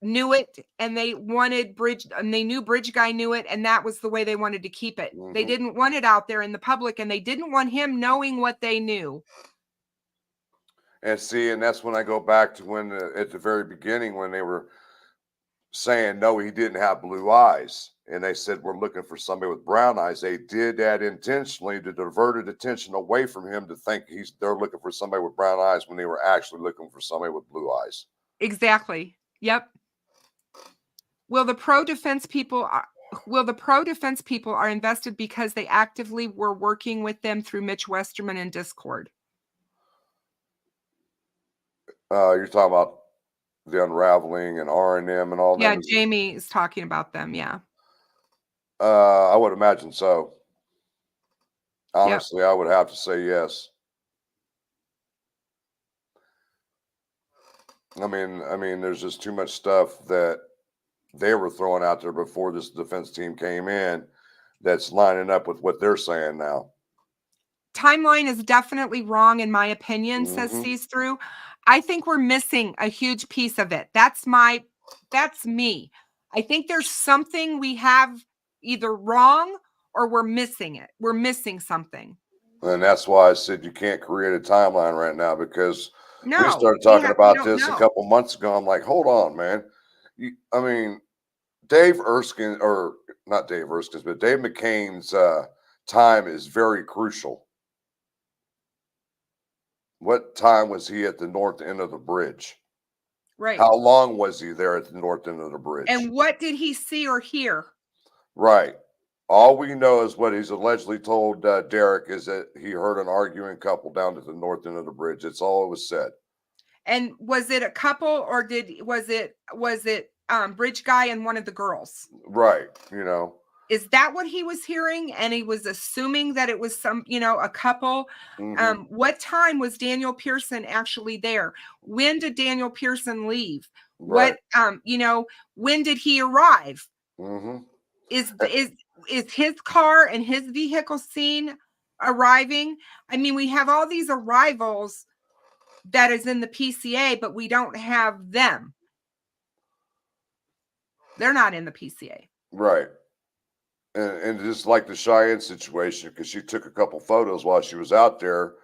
knew it, and they wanted Bridge, and they knew Bridge Guy knew it, and that was the way they wanted to keep it. Mm-hmm. They didn't want it out there in the public, and they didn't want him knowing what they knew. And see, and that's when I go back to when at the very beginning when they were saying, no, he didn't have blue eyes. And they said, we're looking for somebody with brown eyes. They did that intentionally to divert attention away from him to think they're looking for somebody with brown eyes when they were actually looking for somebody with blue eyes. Exactly. Yep. Will the pro-defense people are invested because they actively were working with them through Mitch Westerman and Discord? You're talking about the unraveling and R&M and all that? Yeah, Jamie is talking about them, yeah. I would imagine so. Honestly, yep. I would have to say yes. I mean, there's just too much stuff that they were throwing out there before this defense team came in that's lining up with what they're saying now. Timeline is definitely wrong, in my opinion, says Mhm. Sees Through. I think we're missing a huge piece of it. That's me. I think there's something we have either wrong or we're missing it. We're missing something. And that's why I said you can't create a timeline right now, because we No, started we talking about don't this a know. couple months ago. I'm like, hold on, man. I mean, Dave Erskine, or not Dave Erskine's, but Dave McCain's time is very crucial. What time was he at the north end of the bridge? Right. How long was he there at the north end of the bridge? And what did he see or hear? Right. All we know is what he's allegedly told Derek is that he heard an arguing couple down at the north end of the bridge. That's all it was said. And was it a couple, or was it bridge guy and one of the girls? Right. You know. Is that what he was hearing? And he was assuming that it was a couple. Mm-hmm. What time was Daniel Pearson actually there? When did Daniel Pearson leave? Right. What, when did he arrive? Mm-hmm. Is his car and his vehicle seen arriving? I mean, we have all these arrivals that is in the PCA, but we don't have them. They're not in the PCA. Right. And just like the Cheyenne situation, because she took a couple photos while she was out there.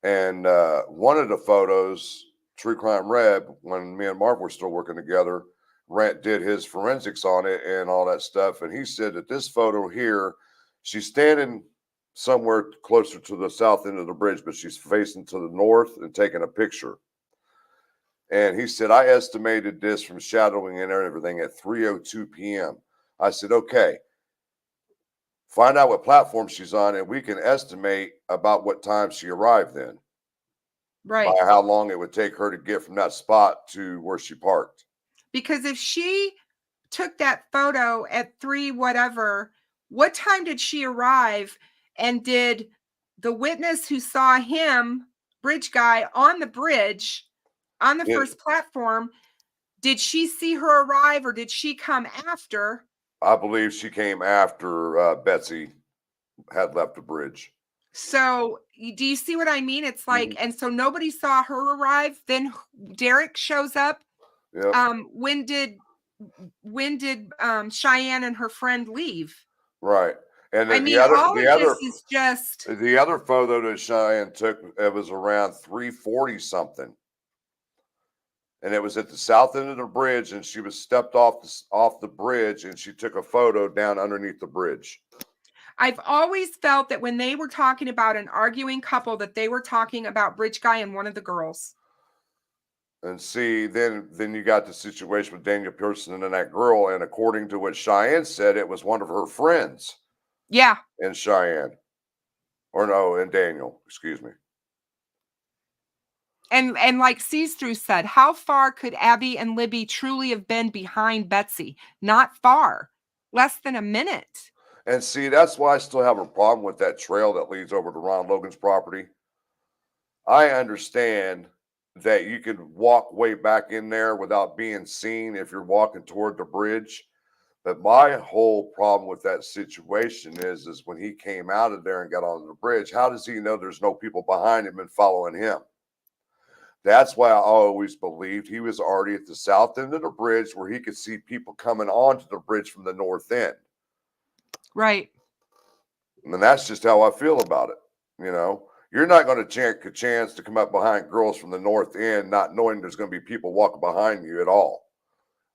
And one of the photos, True Crime Red, when me and Mark were still working together, Rant did his forensics on it and all that stuff. And he said that this photo here, she's standing somewhere closer to the south end of the bridge, but she's facing to the north and taking a picture. And he said, I estimated this from shadowing and everything at 3:02 p.m. I said, okay, find out what platform she's on, and we can estimate about what time she arrived then. Right. By how long it would take her to get from that spot to where she parked. Because if she took that photo at 3 whatever, what time did she arrive? And did the witness who saw him, bridge guy, on the bridge, on the first platform, did she see her arrive or did she come after? I believe she came after Betsy had left the bridge. So do you see what I mean? It's like, and so nobody saw her arrive. Then Derek shows up. Yep. When did Cheyenne and her friend leave? Right. And I mean, all of this is just the other photo that Cheyenne took. It was around 3:40 something, and it was at the south end of the bridge. And she was stepped off the bridge, and she took a photo down underneath the bridge. I've always felt that when they were talking about an arguing couple, that they were talking about bridge guy and one of the girls. And see, then you got the situation with Daniel Pearson and that girl, and according to what Cheyenne said, it was one of her friends. Yeah. In Cheyenne. Or no, in Daniel, excuse me. And like Sees Through said, how far could Abby and Libby truly have been behind Betsy? Not far. Less than a minute. And see, that's why I still have a problem with that trail that leads over to Ron Logan's property. I understand that you could walk way back in there without being seen if you're walking toward the bridge. But my whole problem with that situation is when he came out of there and got onto the bridge, how does he know there's no people behind him and following him? That's why I always believed he was already at the south end of the bridge where he could see people coming onto the bridge from the north end. Right. And that's just how I feel about it. You know, you're not going to take a chance to come up behind girls from the north end, not knowing there's going to be people walking behind you at all.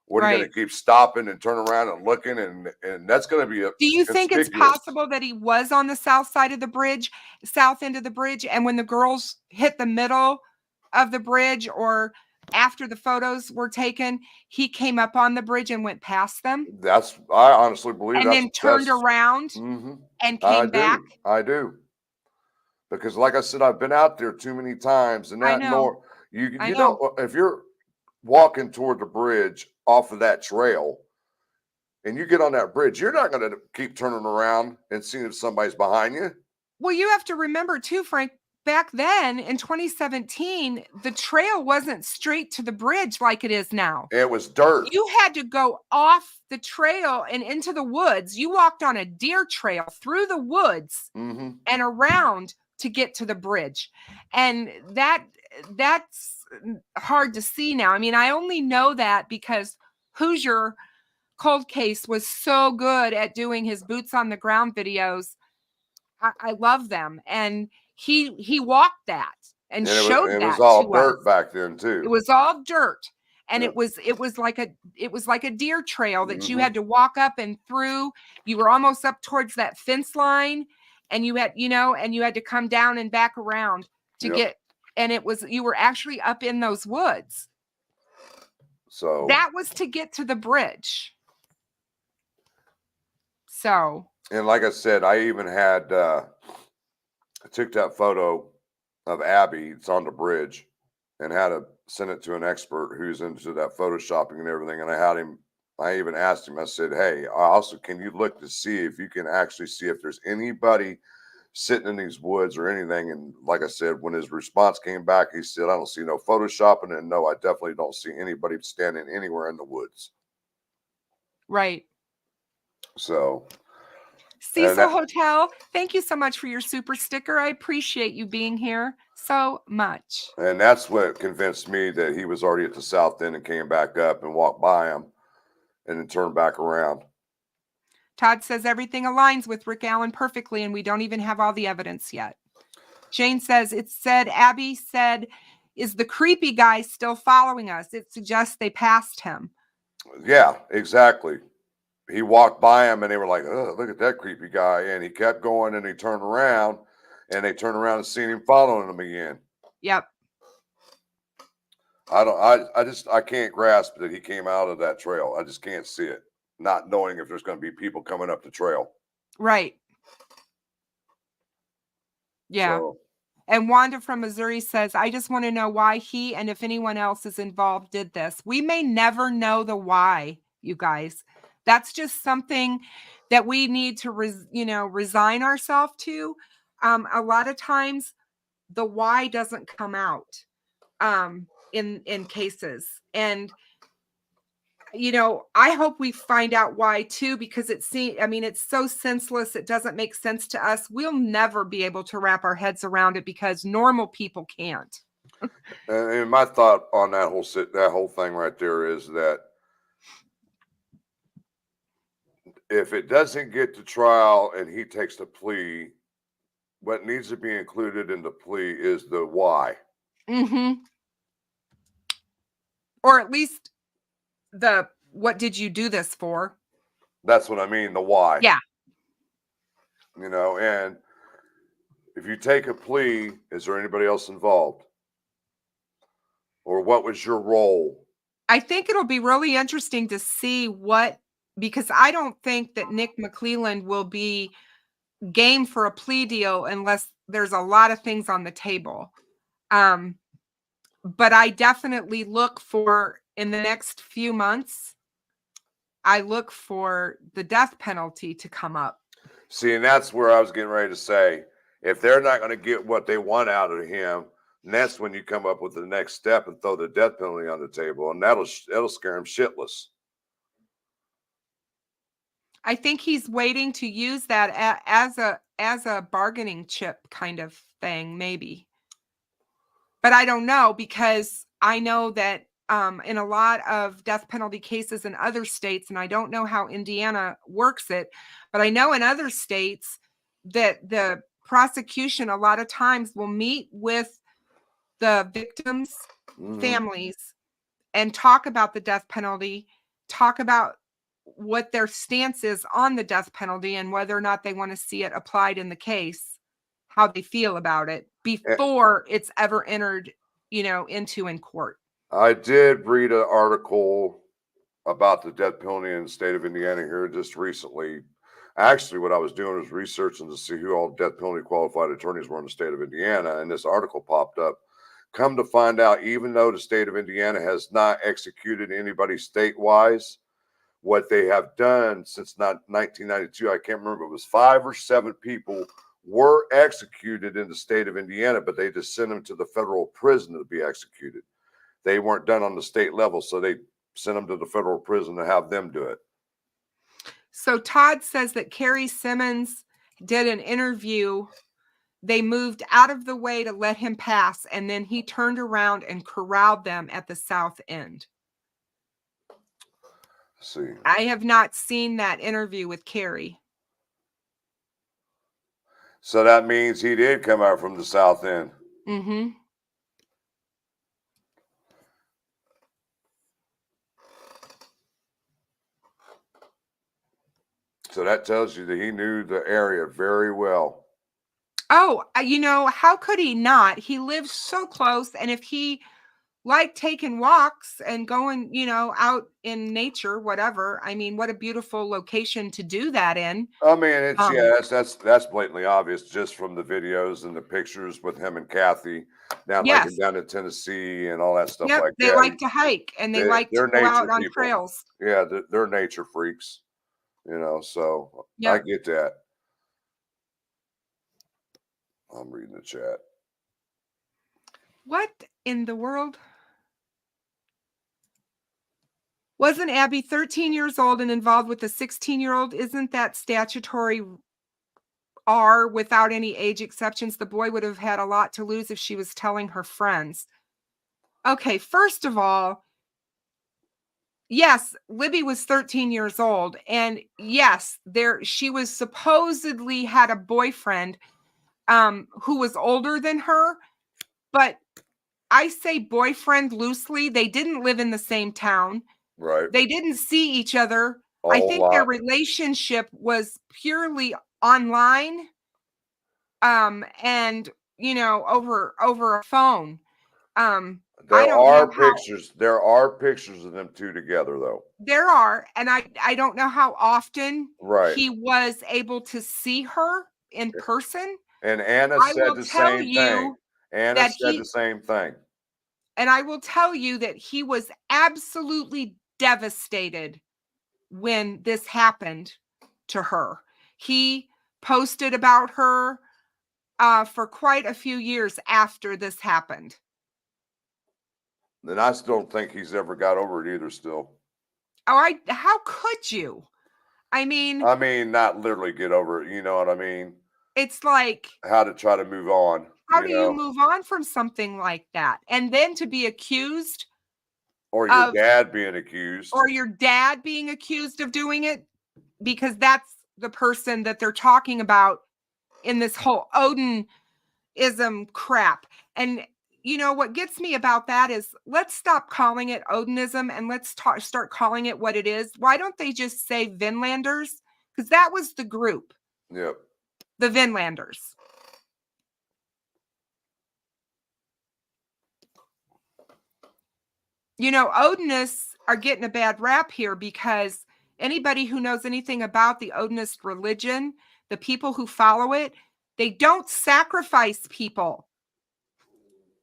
What are you going to keep stopping and turn around and looking? And that's going to be a. Do you think it's possible that he was on the south side of the bridge, south end of the bridge, and when the girls hit the middle of the bridge or after the photos were taken, he came up on the bridge and went past them? I honestly believe and then turned around and came back? I do. Because like I said, I've been out there too many times, and that you don't, if you're walking toward the bridge off of that trail and you get on that bridge, you're not going to keep turning around and seeing if somebody's behind you. Well, you have to remember too, Frank, back then in 2017, the trail wasn't straight to the bridge like it is now. It was dirt. You had to go off the trail and into the woods. You walked on a deer trail through the woods Mm-hmm. and around to get to the bridge. And that's hard to see now. I mean, I only know that because Hoosier Cold Case was so good at doing his boots on the ground videos. I love them. And he walked that and showed that. It was all to dirt us. back then too. It was all dirt. And Yep. it was like a deer trail that you Mhm. had to walk up and through. You were almost up towards that fence line, and you had, and you had to come down and back around to Yep. get, and you were actually up in those woods. So that was to get to the bridge. So, and like I said, I even had I took that photo of Abby. It's on the bridge, and had to send it to an expert who's into that photoshopping and everything. And I even asked him, I said, hey, also, can you look to see if you can actually see if there's anybody sitting in these woods or anything? And like I said, when his response came back, he said, I don't see no photoshopping, and no, I definitely don't see anybody standing anywhere in the woods. right. So Cecil Hotel, thank you so much for your super sticker. I appreciate you being here so much. And that's what convinced me that he was already at the south end and came back up and walked by him and then turned back around. Todd says everything aligns with Rick Allen perfectly, and we don't even have all the evidence yet. Jane says, Abby said, is the creepy guy still following us? It suggests they passed him. Yeah, exactly. He walked by him and they were like, oh, look at that creepy guy. And he kept going and he turned around and they turned around and seen him following him again. Yep. I can't grasp that he came out of that trail. I just can't see it, not knowing if there's going to be people coming up the trail. Right. Yeah. So. And Wanda from Missouri says, I just want to know why he and if anyone else is involved did this. We may never know the why, you guys. That's just something that we need to, resign ourselves to. A lot of times the why doesn't come out in cases. And, I hope we find out why too, because it's so senseless. It doesn't make sense to us. We'll never be able to wrap our heads around it because normal people can't. And my thought on that whole thing right there is that if it doesn't get to trial and he takes the plea, what needs to be included in the plea is the why. Mm-hmm. Or at least what did you do this for? That's what I mean, the why. Yeah. And if you take a plea, is there anybody else involved? Or what was your role? I think it'll be really interesting to see because I don't think that Nick McClelland will be game for a plea deal unless there's a lot of things on the table. But I definitely look for, in the next few months, I look for the death penalty to come up. See, and that's where I was getting ready to say, if they're not going to get what they want out of him, that's when you come up with the next step and throw the death penalty on the table, and that'll scare him shitless. I think he's waiting to use that as a bargaining chip kind of thing, maybe. But I don't know, because I know that in a lot of death penalty cases in other states, and I don't know how Indiana works it, but I know in other states that the prosecution a lot of times will meet with the victims' families and talk about the death penalty, talk about what their stance is on the death penalty and whether or not they want to see it applied in the case, how they feel about it before it's ever entered, into in court. I did read an article about the death penalty in the state of Indiana here just recently. Actually, what I was doing was researching to see who all death penalty qualified attorneys were in the state of Indiana, and this article popped up. Come to find out, even though the state of Indiana has not executed anybody state-wise, what they have done since 1992, I can't remember, it was 5 or 7 people were executed in the state of Indiana, but they just sent them to the federal prison to be executed. They weren't done on the state level, so they sent them to the federal prison to have them do it. So Todd says that Carrie Simmons did an interview. They moved out of the way to let him pass, and then he turned around and corralled them at the south end. See, I have not seen that interview with Carrie. So that means he did come out from the south end. Mm-hmm. So that tells you that he knew the area very well. Oh, how could he not? He lives so close. And if he liked taking walks and going, out in nature, whatever, I mean, what a beautiful location to do that in. I mean, that's blatantly obvious just from the videos and the pictures with him and Kathy down to Tennessee and all that stuff like that. They like to hike and they like to go out on trails. Yeah, they're nature freaks, so I get that. I'm reading the chat. What in the world? Wasn't Abby 13 years old and involved with a 16-year-old? Isn't that statutory R without any age exceptions? The boy would have had a lot to lose if she was telling her friends. Okay, first of all, yes, Libby was 13 years old. And yes, she was supposedly had a boyfriend who was older than her. But I say boyfriend loosely. They didn't live in the same town. Right. They didn't see each other. I think their relationship was purely online, and over a phone. There are pictures of them two together, though. There are, and I don't know how often right. he was able to see her in person. And Anna said the same thing. Anna said the same thing. And I will tell you that he was absolutely devastated when this happened to her. He posted about her for quite a few years after this happened. And I still don't think he's ever got over it either still. How could you? I mean, not literally get over it. You know what I mean? It's like how to try to move on. How do you move on from something like that? And then to be accused. Or your dad being accused. Or your dad being accused of doing it, because that's the person that they're talking about in this whole Odinism crap. And what gets me about that is, let's stop calling it Odinism and let's start calling it what it is. Why don't they just say Vinnlanders? Because that was the group. Yep. The Vinnlanders. Odinists are getting a bad rap here because anybody who knows anything about the Odinist religion, the people who follow it, they don't sacrifice people.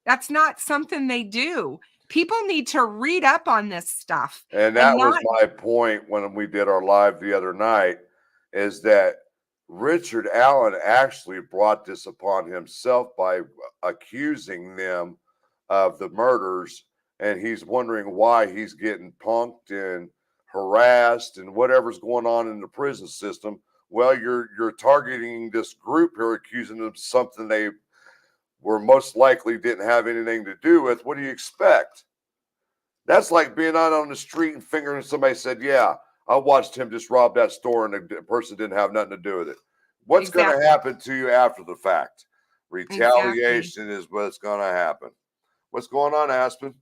That's not something they do. People need to read up on this stuff. And that was my point when we did our live the other night, is that Richard Allen actually brought this upon himself by accusing them of the murders. And he's wondering why he's getting punked and harassed and whatever's going on in the prison system. Well, you're targeting this group here, accusing them of something they were most likely didn't have anything to do with. What do you expect? That's like being out on the street and fingering somebody said, yeah, I watched him just rob that store and the person didn't have nothing to do with it. What's going to happen to you after the fact? Retaliation is what's going to happen. What's going on, Aspen?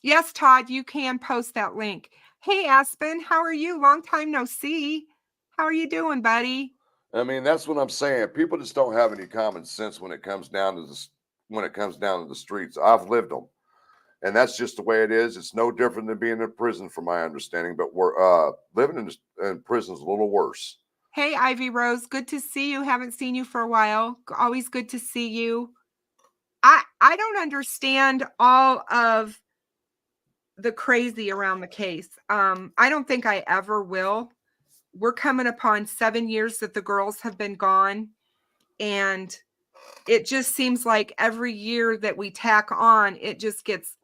Yes, Todd, you can post that link. Hey, Aspen, how are you? Long time no see. How are you doing, buddy? That's what I'm saying. People just don't have any common sense when it comes down to the streets. I've lived them, and that's just the way it is. It's no different than being in prison, from my understanding. But we're living in prison is a little worse. Hey, Ivy Rose, good to see you. Haven't seen you for a while. Always good to see you. I don't understand all of the crazy around the case. I don't think I ever will. We're coming upon 7 years that the girls have been gone. And it just seems like every year that we tack on, it just gets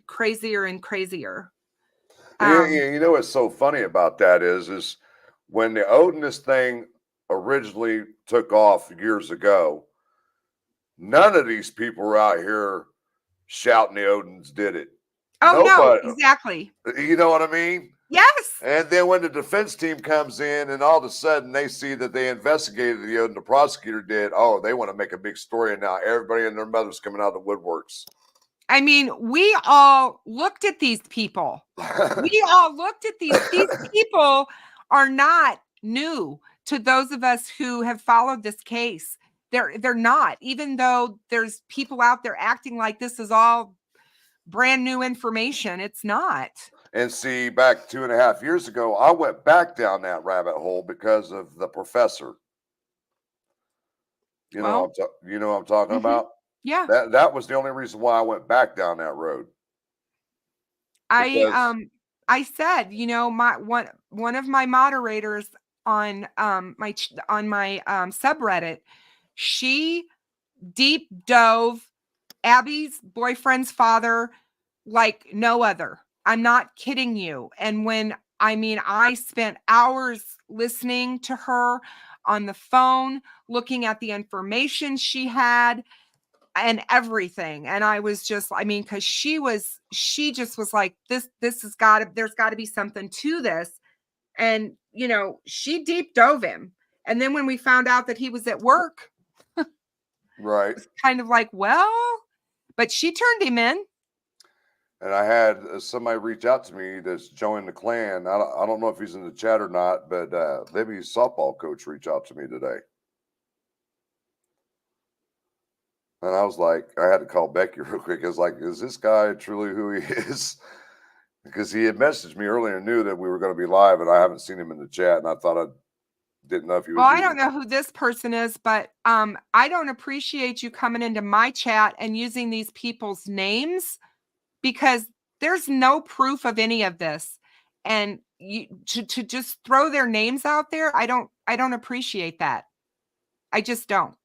crazier and crazier. You know what's so funny about that is when the Odinist thing originally took off years ago, none of these people were out here shouting the Odins did it. Oh, Nobody. no, exactly. You know what I mean? Yes. And then when the defense team comes in and all of a sudden they see that they investigated the Odin, the prosecutor did, oh, they want to make a big story, and now everybody and their mother's coming out of the woodworks. I mean, we all looked at these people. We all looked at these people are not new to those of us who have followed this case. They're not, even though there's people out there acting like this is all brand new information. It's not. And see, back 2.5 years ago, I went back down that rabbit hole because of the professor. You know what I'm talking about? Yeah. That was the only reason why I went back down that road. I said, you know, my one of my moderators on my subreddit, she deep dove Abby's boyfriend's father like no other. I'm not kidding you. And I spent hours listening to her on the phone, looking at the information she had and everything. And I was just, because she just was like, there's got to be something to this. And, you know, she deep dove him. And then when we found out that he was at work, right, it was kind of like, well, but she turned him in. And I had somebody reach out to me that's joined the clan. I don't know if he's in the chat or not, but Libby's softball coach reached out to me today. And I was like, I had to call Becky real quick. I was like, is this guy truly who he is? Because he had messaged me earlier and knew that we were going to be live, and I haven't seen him in the chat, and I thought I didn't know if he was. Well, I don't know who this person is, but I don't appreciate you coming into my chat and using these people's names, because there's no proof of any of this. And to just throw their names out there, I don't appreciate that. I just don't.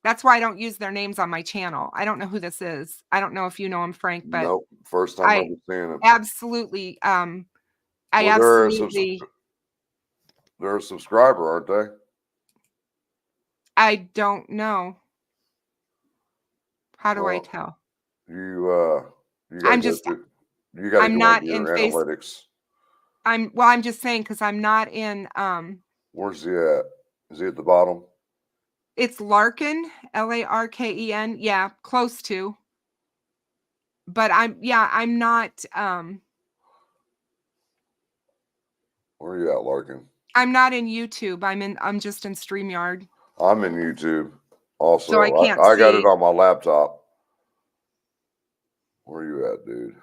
That's why I don't use their names on my channel. I don't know who this is. I don't know if you know him, Frank, but nope, first time I've seen him. Absolutely. They're a subscriber, aren't they? I don't know. How do I tell? You I'm not in analytics. I'm just saying, because I'm not in Where's he at? Is he at the bottom? It's Larkin, Larken. Yeah, close to. But I'm not Where are you at, Larkin? I'm not in YouTube. I'm just in StreamYard. I'm in YouTube also. So I can't I got it on my laptop. Where are you at, dude?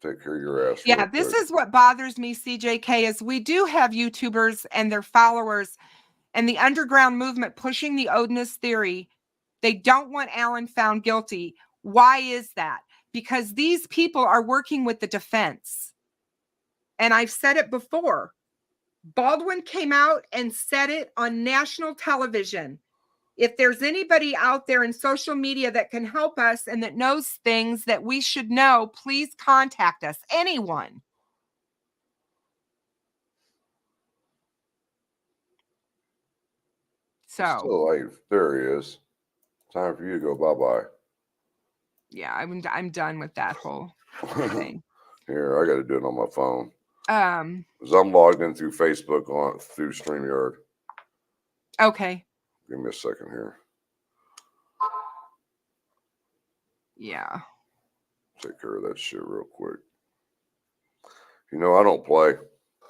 Take care of your ass. Yeah, this is what bothers me, CJK, is we do have YouTubers and their followers and the underground movement pushing the Odinist theory. They don't want Alan found guilty. Why is that? Because these people are working with the defense. And I've said it before. Baldwin came out and said it on national television. If there's anybody out there in social media that can help us and that knows things that we should know, please contact us. Anyone. So still alive. There he is. Time for you to go bye-bye. Yeah, I'm done with that whole thing. Here, I got to do it on my phone. Because I'm logged in through Facebook through StreamYard. Okay. Give me a second here. Yeah. Take care of that shit real quick. You know, I don't play.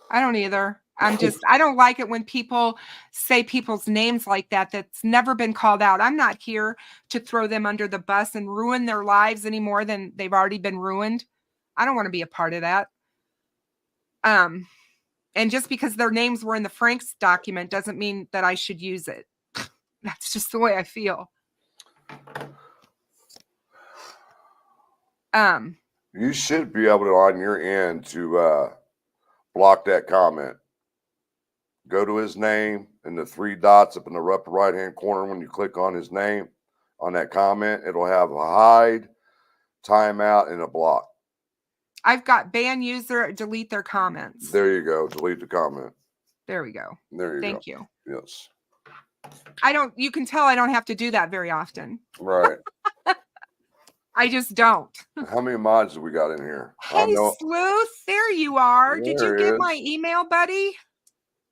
I don't either. I don't like it when people say people's names like that that's never been called out. I'm not here to throw them under the bus and ruin their lives any more than they've already been ruined. I don't want to be a part of that. And just because their names were in the Frank's document doesn't mean that I should use it. That's just the way I feel. You should be able to, on your end, to block that comment. go to his name and the 3 dots up in the upper right-hand corner. When you click on his name on that comment, it'll have a hide, timeout, and a block. I've got ban user, delete their comments. There you go. Delete the comment. There we go. There you go. Thank you. Yes. You can tell I don't have to do that very often. Right. I just don't. How many mods do we got in here? Hey, Sleuth, there you are. Did you There get he my is. email, buddy?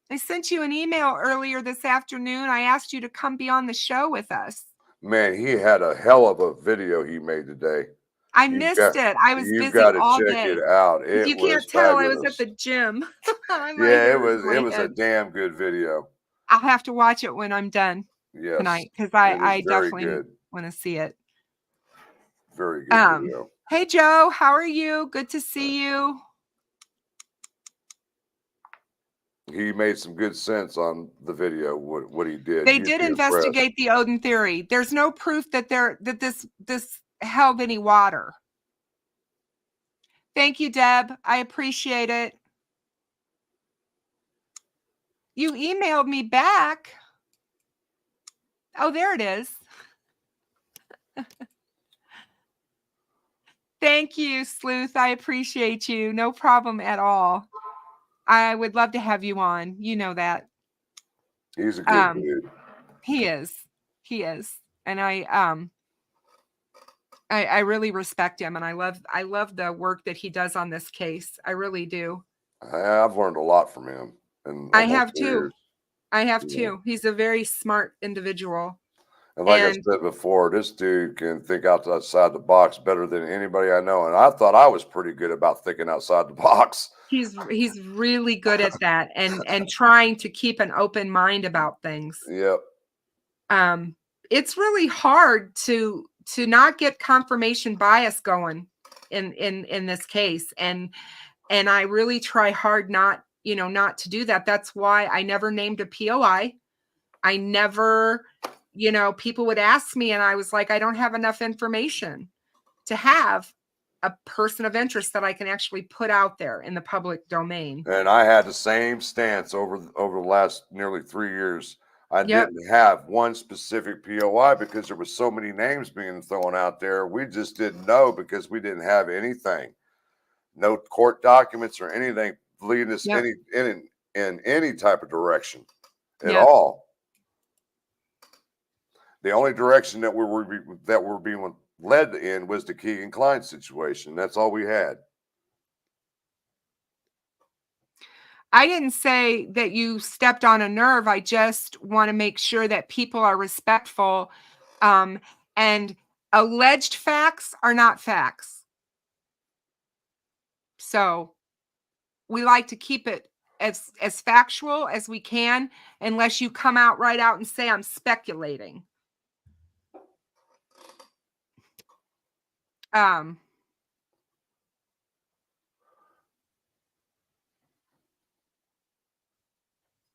I sent you an email earlier this afternoon. I asked you to come be on the show with us. Man, he had a hell of a video he made today. I missed it. I was You've busy got to all check day. it out. If It you was can't tell, fabulous. I was at the gym. Yeah, it was a damn good video. I'll have to watch it when I'm done Yes. tonight because it was I very definitely good. want to see it. Very good video. Hey, Joe, how are you? Good to see you. He made some good sense on the video, what he did. They You'd did be investigate the Odin theory. There's no proof that this held any water. Thank you, Deb. I appreciate it. You emailed me back. Oh, there it is. Thank you, Sleuth. I appreciate you. No problem at all. I would love to have you on. You know that. He's a good dude. He is. He is. And I really respect him, and I love the work that he does on this case. I really do. I've learned a lot from him. And I have too. I have too. He's a very smart individual. And like I said before, this dude can think outside the box better than anybody I know. And I thought I was pretty good about thinking outside the box. He's really good at that and trying to keep an open mind about things. Yep. It's really hard to not get confirmation bias going in this case. And I really try hard not to do that. That's why I never named a POI. I never, people would ask me and I was like, I don't have enough information to have a person of interest that I can actually put out there in the public domain. And I had the same stance over the last nearly 3 years. I didn't have one specific POI because there were so many names being thrown out there. We just didn't know because we didn't have anything. No court documents or anything leading us in any type of direction at all. The only direction that we're being led in was the Keegan Klein situation. That's all we had. I didn't say that you stepped on a nerve. I just want to make sure that people are respectful. And alleged facts are not facts. So we like to keep it as factual as we can, unless you come out right out and say I'm speculating. I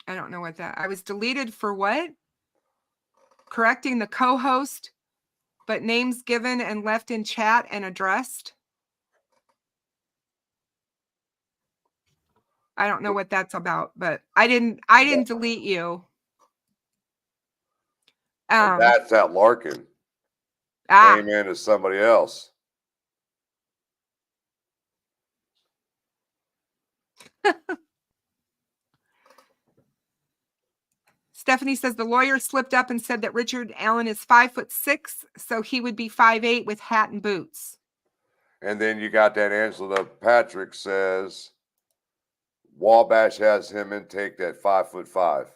don't know what that. I was deleted for what? Correcting the co-host, but names given and left in chat and addressed. I don't know what that's about, but I didn't delete you. That's that Larkin. Came in as somebody else. Stephanie says the lawyer slipped up and said that Richard Allen is 5'6", so he would be 5'8" with hat and boots. And then you got that Angela Patrick says Wabash has him intake at 5'5".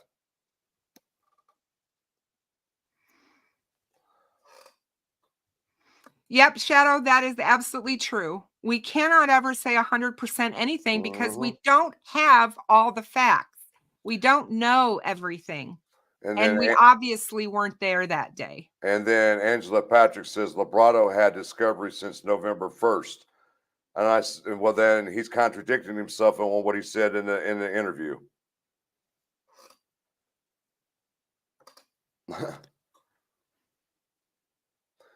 Yep, Shadow, that is absolutely true. We cannot ever say 100% anything because we don't have all the facts. We don't know everything. And we obviously weren't there that day. And then Angela Patrick says Lebrato had discovery since November 1st. And I said, well, then he's contradicting himself on what he said in the interview. Yeah.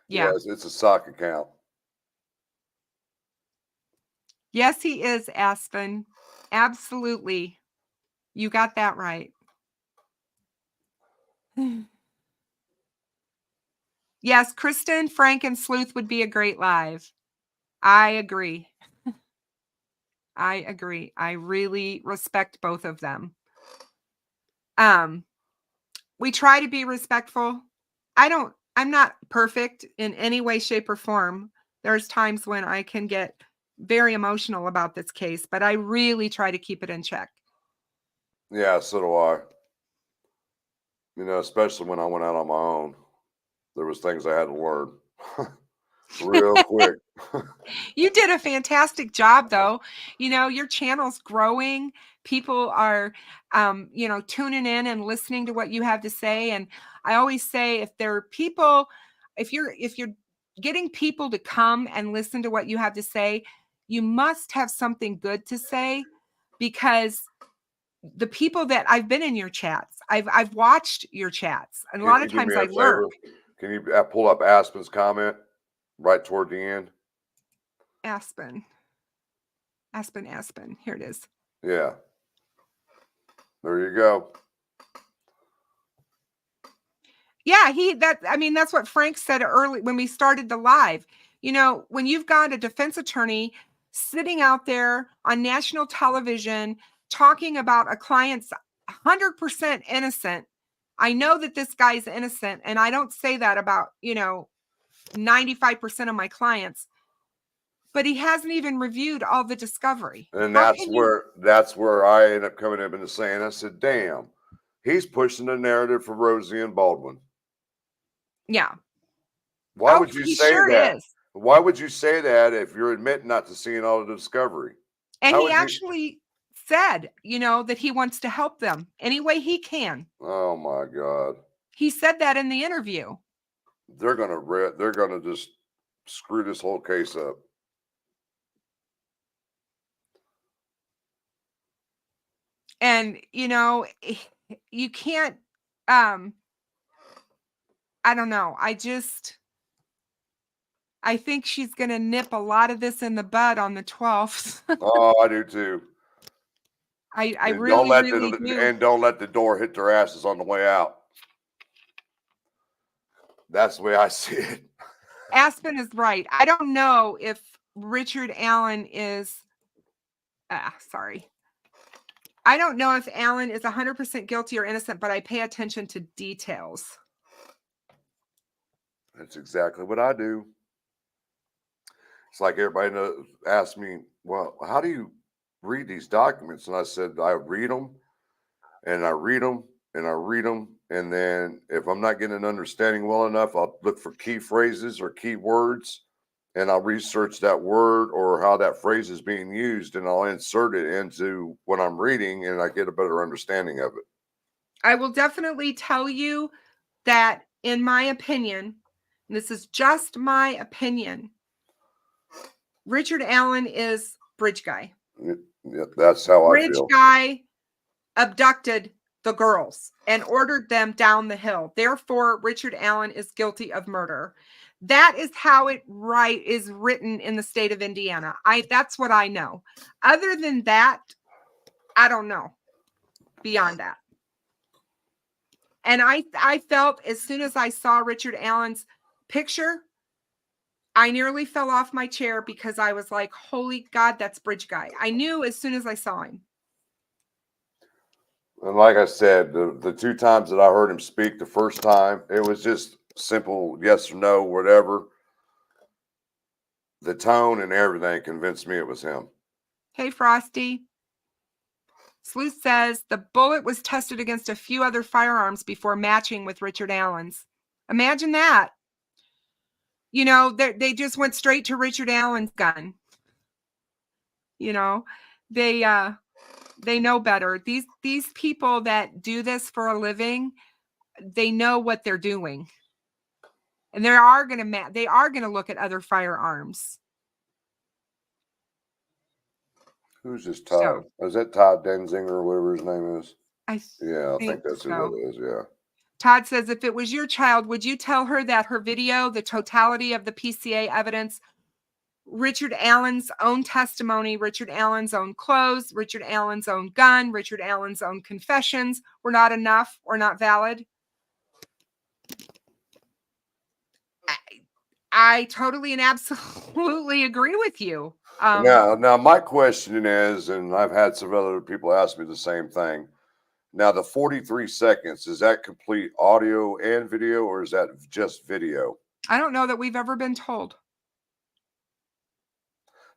Yes, it's a sock account. Yes, he is, Aspen. Absolutely. You got that right. Yes, Kristen, Frank, and Sleuth would be a great live. I agree. I agree. I really respect both of them. We try to be respectful. I'm not perfect in any way, shape, or form. There's times when I can get very emotional about this case, but I really try to keep it in check. Yeah, so do I. You know, especially when I went out on my own, there was things I had to learn real quick. You did a fantastic job, though. You know, your channel's growing. People are, tuning in and listening to what you have to say. And I always say, if there are people, if you're getting people to come and listen to what you have to say, you must have something good to say, because the people that I've been in your chats, I've watched your chats, and a lot of times I learn. Can you pull up Aspen's comment right toward the end? Aspen. Here it is. Yeah. There you go. Yeah, that's what Frank said early when we started the live. You know, when you've got a defense attorney sitting out there on national television talking about a client's 100% innocent. I know that this guy's innocent, and I don't say that about, 95% of my clients, but he hasn't even reviewed all the discovery. And that's where I end up coming up and saying, I said, damn, he's pushing the narrative for Rosie and Baldwin. Yeah. Why would you say that? Is. Why would you say that if you're admitting not to seeing all the discovery? And he actually said, that he wants to help them any way he can. Oh my God. He said that in the interview. They're gonna just screw this whole case up. And you can't, I don't know. I think she's going to nip a lot of this in the bud on the 12th. Oh, I do too. I really do. And don't let the door hit their asses on the way out. That's the way I see it. Aspen is right. I don't know if Richard Allen is, sorry. I don't know if Allen is 100% guilty or innocent, but I pay attention to details. That's exactly what I do. It's like everybody asks me, well, how do you read these documents? And I said, I read them and I read them and I read them. And then if I'm not getting an understanding well enough, I'll look for key phrases or key words, and I'll research that word or how that phrase is being used, and I'll insert it into what I'm reading, and I get a better understanding of it. I will definitely tell you that, in my opinion, and this is just my opinion, Richard Allen is bridge guy. Yeah, that's how I feel. Bridge guy abducted the girls and ordered them down the hill. Therefore, Richard Allen is guilty of murder. That is how it is written in the state of Indiana. That's what I know. Other than that, I don't know beyond that. And I felt as soon as I saw Richard Allen's picture, I nearly fell off my chair because I was like, holy God, that's bridge guy. I knew as soon as I saw him. And like I said, the two times that I heard him speak the first time, it was just simple yes or no, whatever. The tone and everything convinced me it was him. Hey, Frosty. Sleuth says the bullet was tested against a few other firearms before matching with Richard Allen's. Imagine that. They just went straight to Richard Allen's gun. They know better. These people that do this for a living, they know what they're doing. And they are going to look at other firearms. Who's this Todd? Is that Todd Denzinger or whatever his name is? I think that's who that is. Yeah. Todd says, if it was your child, would you tell her that her video, the totality of the PCA evidence, Richard Allen's own testimony, Richard Allen's own clothes, Richard Allen's own gun, Richard Allen's own confessions were not enough or not valid? I totally and absolutely agree with you. Now my question is, and I've had some other people ask me the same thing. Now, the 43 seconds, is that complete audio and video, or is that just video? I don't know that we've ever been told.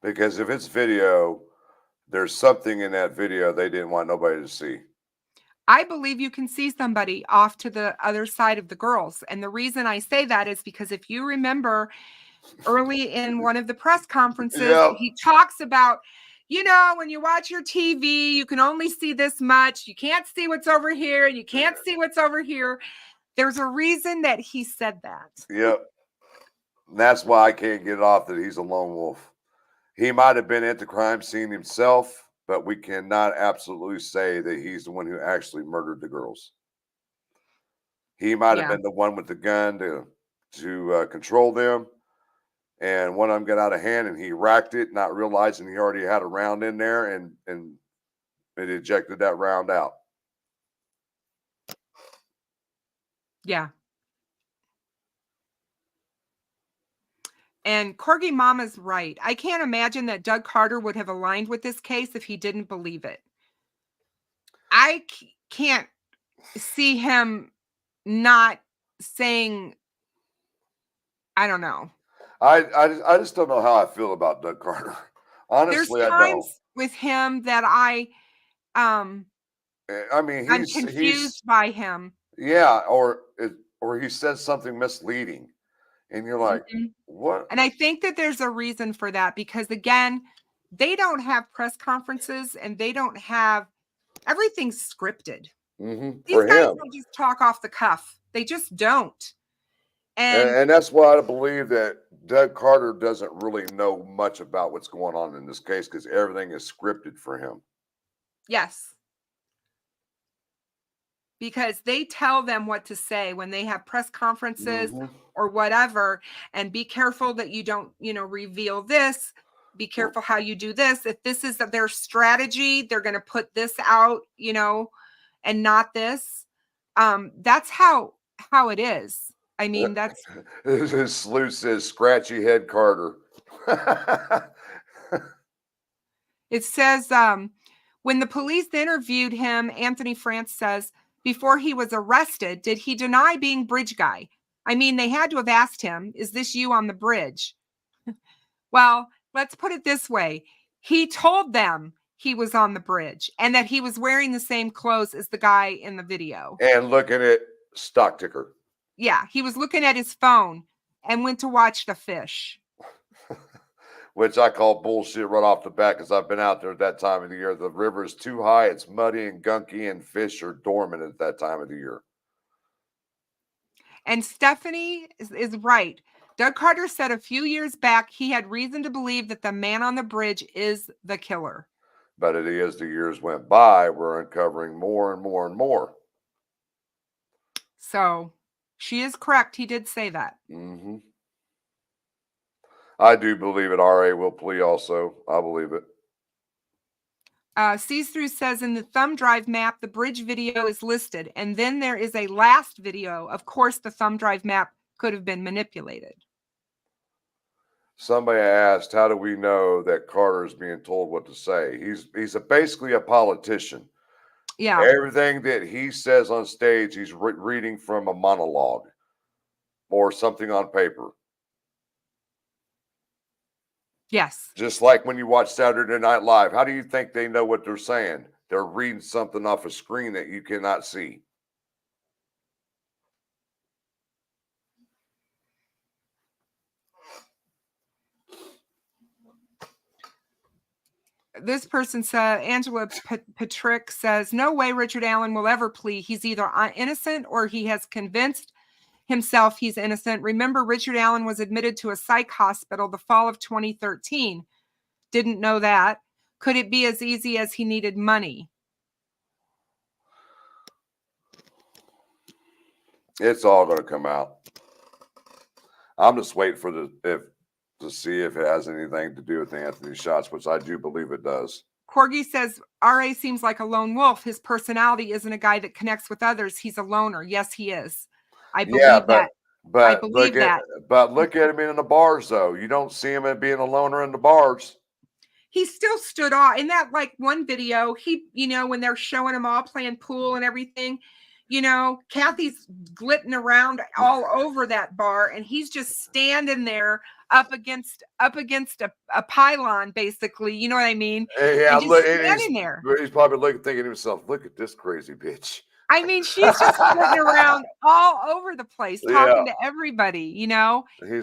Because if it's video, there's something in that video they didn't want nobody to see. I believe you can see somebody off to the other side of the girls. And the reason I say that is because if you remember early in one of the press conferences, Yep. he talks about, you know, when you watch your TV, you can only see this much. You can't see what's over here. And you can't see what's over here. There's a reason that he said that. Yep. And that's why I can't get it off that he's a lone wolf. He might have been at the crime scene himself, but we cannot absolutely say that he's the one who actually murdered the girls. He might have been the one with the gun to control them. And one of them got out of hand and he racked it, not realizing he already had a round in there, and it ejected that round out. Yeah. And Corgi Mama's right. I can't imagine that Doug Carter would have aligned with this case if he didn't believe it. I can't see him not saying, I don't know. I just don't know how I feel about Doug Carter. Honestly, There's I times don't. with him that I mean, I'm confused by him. Yeah, or he says something misleading, and you're like, what? And I think that there's a reason for that because, again, they don't have press conferences and they don't have everything's scripted. These guys don't just talk off the cuff. They just don't. And that's why I believe that Doug Carter doesn't really know much about what's going on in this case because everything is scripted for him. Yes. Because they tell them what to say when they have press conferences or whatever, and be careful that you don't, reveal this. Be careful how you do this. If this is their strategy, they're going to put this out, and not this. That's how it is. I mean, that's his Sleuth says, "Scratchy head Carter." It says, when the police interviewed him, Anthony France says, before he was arrested, did he deny being bridge guy? I mean, they had to have asked him, is this you on the bridge? Well, let's put it this way. He told them he was on the bridge and that he was wearing the same clothes as the guy in the video. And looking at stock ticker. Yeah, he was looking at his phone and went to watch the fish. Which I call bullshit right off the bat because I've been out there at that time of the year. The river is too high, it's muddy and gunky, and fish are dormant at that time of the year. And Stephanie is right. Doug Carter said a few years back he had reason to believe that the man on the bridge is the killer. But as the years went by, we're uncovering more and more and more. So she is correct. He did say that. I do believe it. RA will plea also. I believe it. Sees Through says in the thumb drive map, the bridge video is listed. And then there is a last video. Of course, the thumb drive map could have been manipulated. Somebody asked, how do we know that Carter is being told what to say? He's basically a politician. Yeah. Everything that he says on stage, he's reading from a monologue or something on paper. Yes. Just like when you watch Saturday Night Live, how do you think they know what they're saying? They're reading something off a screen that you cannot see. This person said, Angela Patrick says, no way Richard Allen will ever plea. He's either innocent or he has convinced himself he's innocent. Remember, Richard Allen was admitted to a psych hospital the fall of 2013. Didn't know that. Could it be as easy as he needed money? It's all going to come out. I'm just waiting for to see if it has anything to do with Anthony shots, which I do believe it does. Corgi says, RA seems like a lone wolf. His personality isn't a guy that connects with others. He's a loner. Yes, he is. I believe that. I But believe that. look at him in the bars, though. You don't see him being a loner in the bars. He still stood off in that like one video. He, when they're showing him all playing pool and everything, Kathy's glitting around all over that bar, and he's just standing there up against a pylon, basically. You know what I mean? Yeah, and just standing there. He's probably thinking to himself, "Look at this crazy bitch." I mean, she's just flitting around all over the place, talking Yeah. to everybody. He's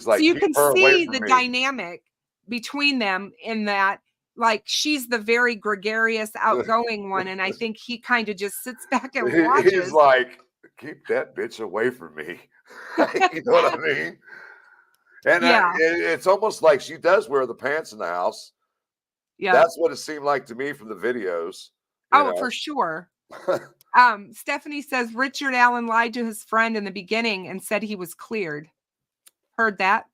So like, you "Keep can her away see from the me." dynamic between them in that. Like, she's the very gregarious, outgoing one, and I think he kind of just sits back and watches. He's like, "Keep that bitch away from me." You know what I mean? And Yeah. it's almost like she does wear the pants in the house. Yeah. That's what it seemed like to me from the videos. For sure. Stephanie says Richard Allen lied to his friend in the beginning and said he was cleared. Heard that.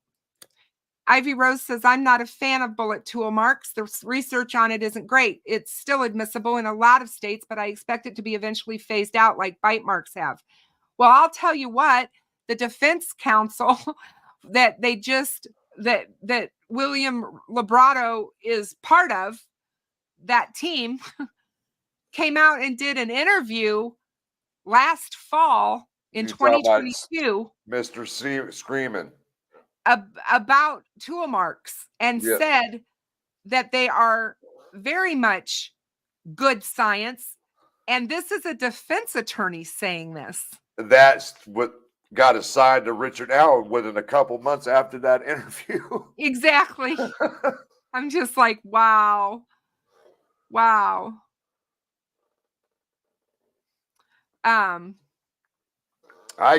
Ivy Rose says, I'm not a fan of bullet tool marks. The research on it isn't great. It's still admissible in a lot of states, but I expect it to be eventually phased out like bite marks have. Well, I'll tell you what, the defense counsel that William Labrato is part of, that team, came out and did an interview last fall in 2022. Mr. Screaming. About tool marks and said that they are very much good science. And this is a defense attorney saying this. That's what got assigned to Richard Allen within a couple months after that interview. Exactly. I'm just like, wow. Wow. I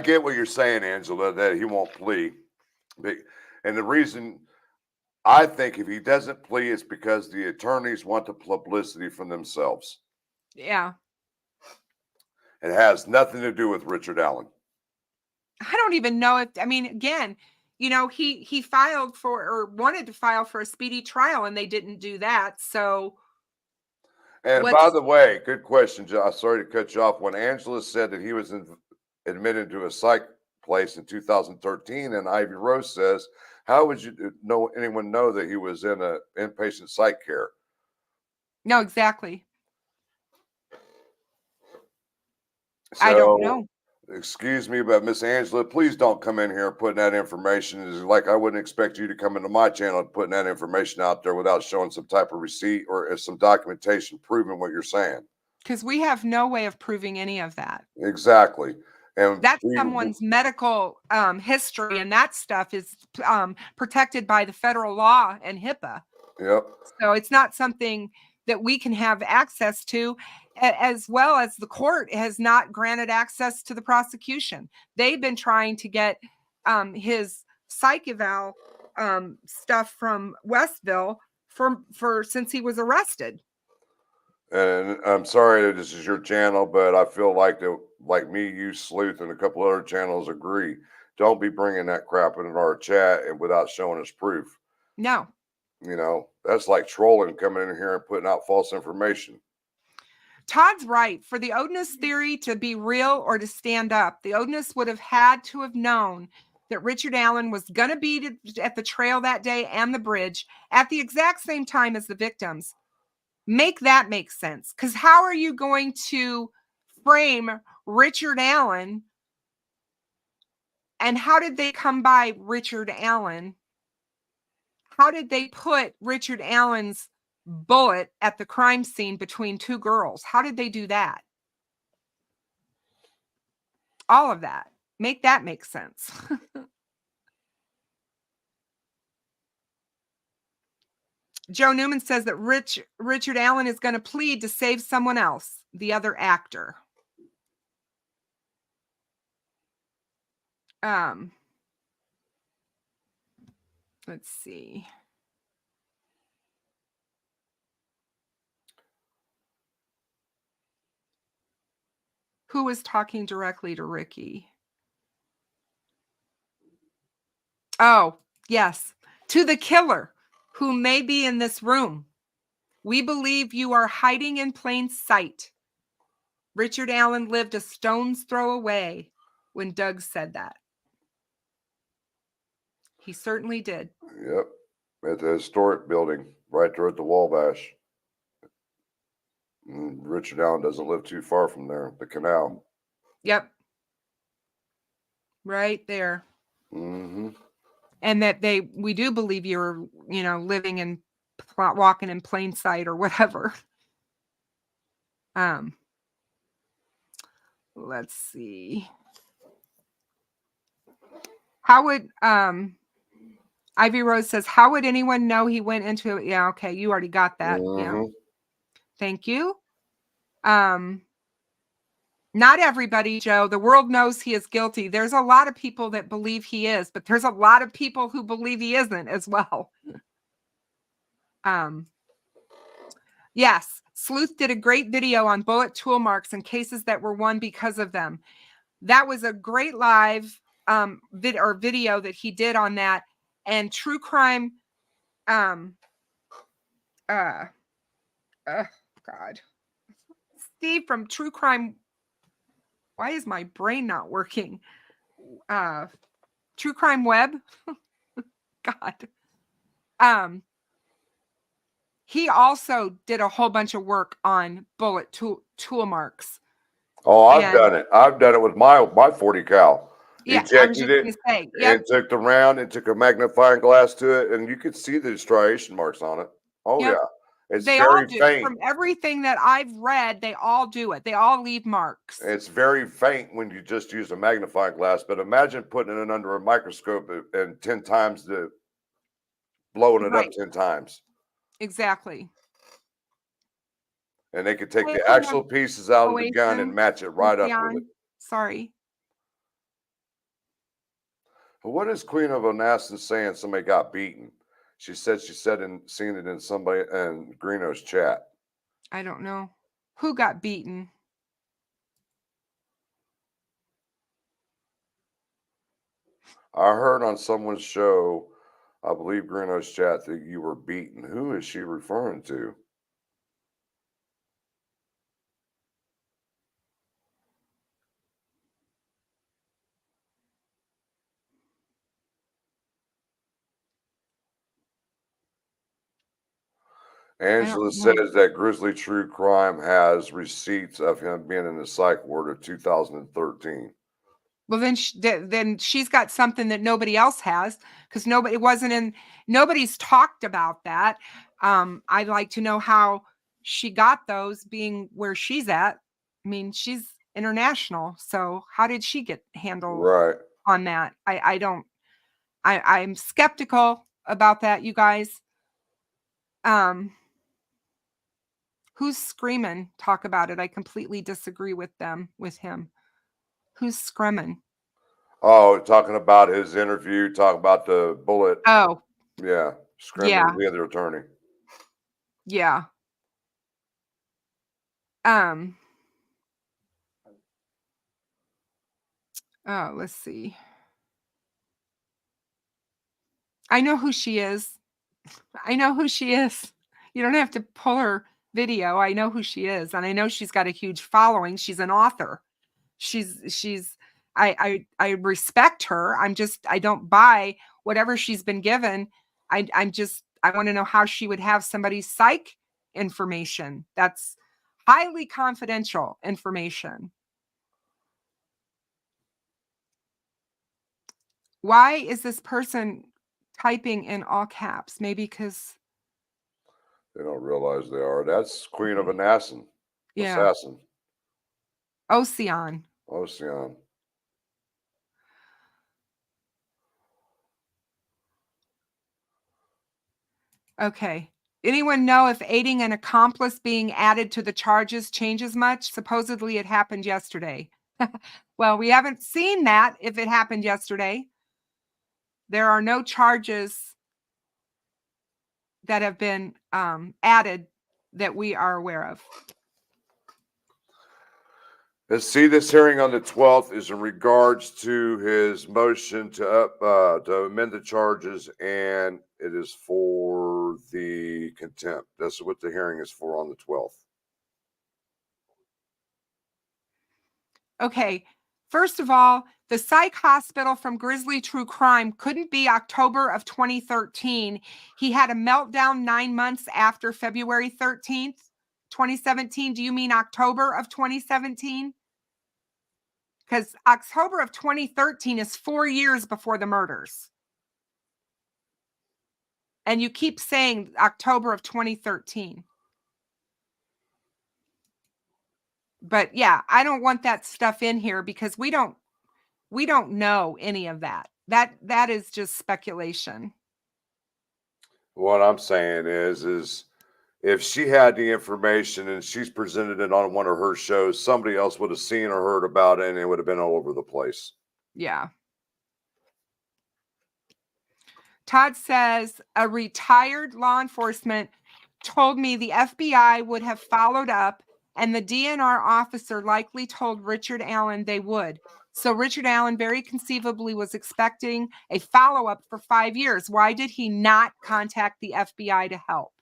get what you're saying, Angela, that he won't plea. And the reason I think if he doesn't plea is because the attorneys want the publicity from themselves. Yeah. It has nothing to do with Richard Allen. I don't even know again, he filed for or wanted to file for a speedy trial and they didn't do that. So. And by the way, good question, John. Sorry to cut you off. When Angela said that he was admitted to a psych place in 2013, and Ivy Rose says, how would anyone know that he was in an inpatient psych care? No, exactly. So, I don't know. Excuse me, but Miss Angela, please don't come in here and putting that information. It's like I wouldn't expect you to come into my channel and putting that information out there without showing some type of receipt or some documentation proving what you're saying. Because we have no way of proving any of that. Exactly. And that's someone's medical history, and that stuff is protected by the federal law and HIPAA. Yep. So it's not something that we can have access to, as well as the court has not granted access to the prosecution. They've been trying to get his psych eval stuff from Westville for since he was arrested. And I'm sorry that this is your channel, but I feel like me, you, Sleuth, and a couple other channels agree. Don't be bringing that crap into our chat and without showing us proof. No. That's like trolling, coming in here and putting out false information. Todd's right. For the Odinist theory to be real or to stand up, the Odinists would have had to have known that Richard Allen was going to be at the trail that day and the bridge at the exact same time as the victims. Make that make sense. Because how are you going to frame Richard Allen? And how did they come by Richard Allen? How did they put Richard Allen's bullet at the crime scene between two girls? How did they do that? All of that. Make that make sense. Joe Newman says that Richard Allen is going to plead to save someone else, the other actor. Let's see. Who was talking directly to Ricky? Oh, yes. To the killer who may be in this room. We believe you are hiding in plain sight. Richard Allen lived a stone's throw away when Doug said that. He certainly did. Yep. At the historic building, right there at the Wabash. Richard Allen doesn't live too far from there, the canal. Yep. Right there. Mm-hmm. And that we do believe you're, living in, walking in plain sight or whatever. Let's see. How would, Ivy Rose says, how would anyone know he went into it? Yeah, okay, you already got that. Mm-hmm. Yeah. Thank you. Not everybody, Joe. The world knows he is guilty. There's a lot of people that believe he is, but there's a lot of people who believe he isn't as well. Yes, Sleuth did a great video on bullet tool marks and cases that were won because of them. That was a great live video that he did on that. And true crime, God, Steve from True Crime. Why is my brain not working? True Crime Web. God. He also did a whole bunch of work on bullet tool marks. Oh, I've done it. I've done it with my 40 cal. Yeah, I was just going to say. Yep. And took the round and took a magnifying glass to it, and you could see the striation marks on it. Oh, yep. Yeah. It's they very all do. faint. From everything that I've read, they all do it. They all leave marks. It's very faint when you just use a magnifying glass, but imagine putting it under a microscope and 10 times blowing it up 10 times. Exactly. And they could take the actual pieces out of the gun and match it right up with it. Sorry. What is Queen of Onassis saying somebody got beaten? She said and seen it in somebody in Greeno's chat. I don't know. Who got beaten? I heard on someone's show, I believe Greeno's chat, that you were beaten. Who is she referring to? Angela says that Grizzly True Crime has receipts of him being in the psych ward of 2013. Well, then she's got something that nobody else has, because nobody's talked about that. I'd like to know how she got those, being where she's at. I mean, she's international, so how did she get handled on that? I'm skeptical about that, you guys. Who's screaming? Talk about it. I completely disagree with him. Who's screaming? Oh, talking about his interview, talking about the bullet. Oh. Yeah. Screaming the other attorney. Yeah. Oh, let's see. I know who she is. You don't have to pull her video. I know who she is, and I know she's got a huge following. She's an author. I respect her. I don't buy whatever she's been given. I want to know how she would have somebody's psych information. That's highly confidential information. Why is this person typing in all caps? Maybe because they don't realize they are. That's Queen of Onassis. Yeah. Assassin. Ocean. Okay. Anyone know if aiding an accomplice being added to the charges changes much? Supposedly it happened yesterday. Well, we haven't seen that if it happened yesterday. There are no charges that have been added that we are aware of. Let's see, this hearing on the 12th is in regards to his motion to amend the charges, and it is for the contempt. That's what the hearing is for on the 12th. Okay. First of all, The psych hospital from Grizzly True Crime couldn't be October of 2013. He had a meltdown 9 months after February 13th, 2017. Do you mean October of 2017? Because October of 2013 is 4 years before the murders. And you keep saying October of 2013. But yeah, I don't want that stuff in here because we don't know any of that. That is just speculation. What I'm saying is if she had the information and she's presented it on one of her shows, somebody else would have seen or heard about it and it would have been all over the place. Yeah. Todd says a retired law enforcement told me the FBI would have followed up and the DNR officer likely told Richard Allen they would. So Richard Allen very conceivably was expecting a follow-up for 5 years. Why did he not contact the FBI to help?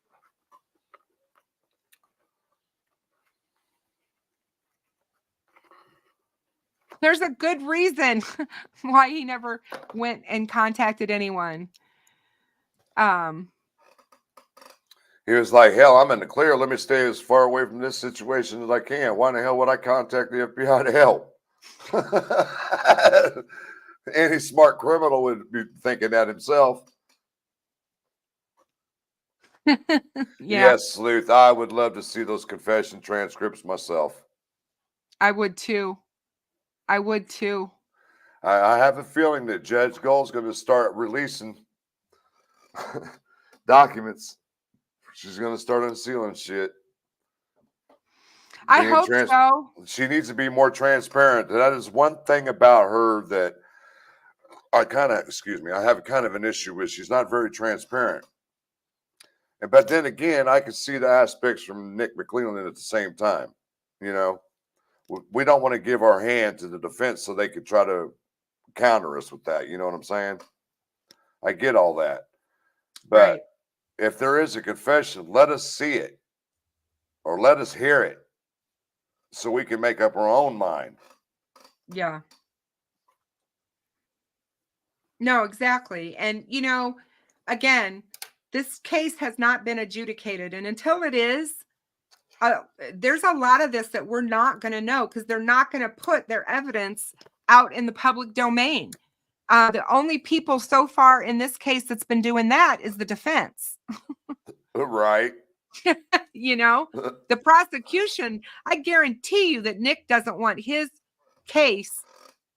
There's a good reason why he never went and contacted anyone. He was like, hell, I'm in the clear. Let me stay as far away from this situation as I can. Why in the hell would I contact the FBI to help? Any smart criminal would be thinking that himself. Yeah. Yes, Sleuth. I would love to see those confession transcripts myself. I would too. I have a feeling that Judge Gull is going to start releasing documents. She's going to start unsealing shit. I hope so. She needs to be more transparent. That is one thing about her that I have kind of an issue with. She's not very transparent. But then again, I can see the aspects from Nick McClelland at the same time. You know, we don't want to give our hand to the defense so they could try to counter us with that. You know what I'm saying? I get all that. But right. If there is a confession, let us see it or let us hear it so we can make up our own mind. Yeah. No, exactly. And, you know, again, this case has not been adjudicated. And until it is, there's a lot of this that we're not going to know because they're not going to put their evidence out in the public domain. The only people so far in this case that's been doing that is the defense. Right. You know, the prosecution, I guarantee you that Nick doesn't want his case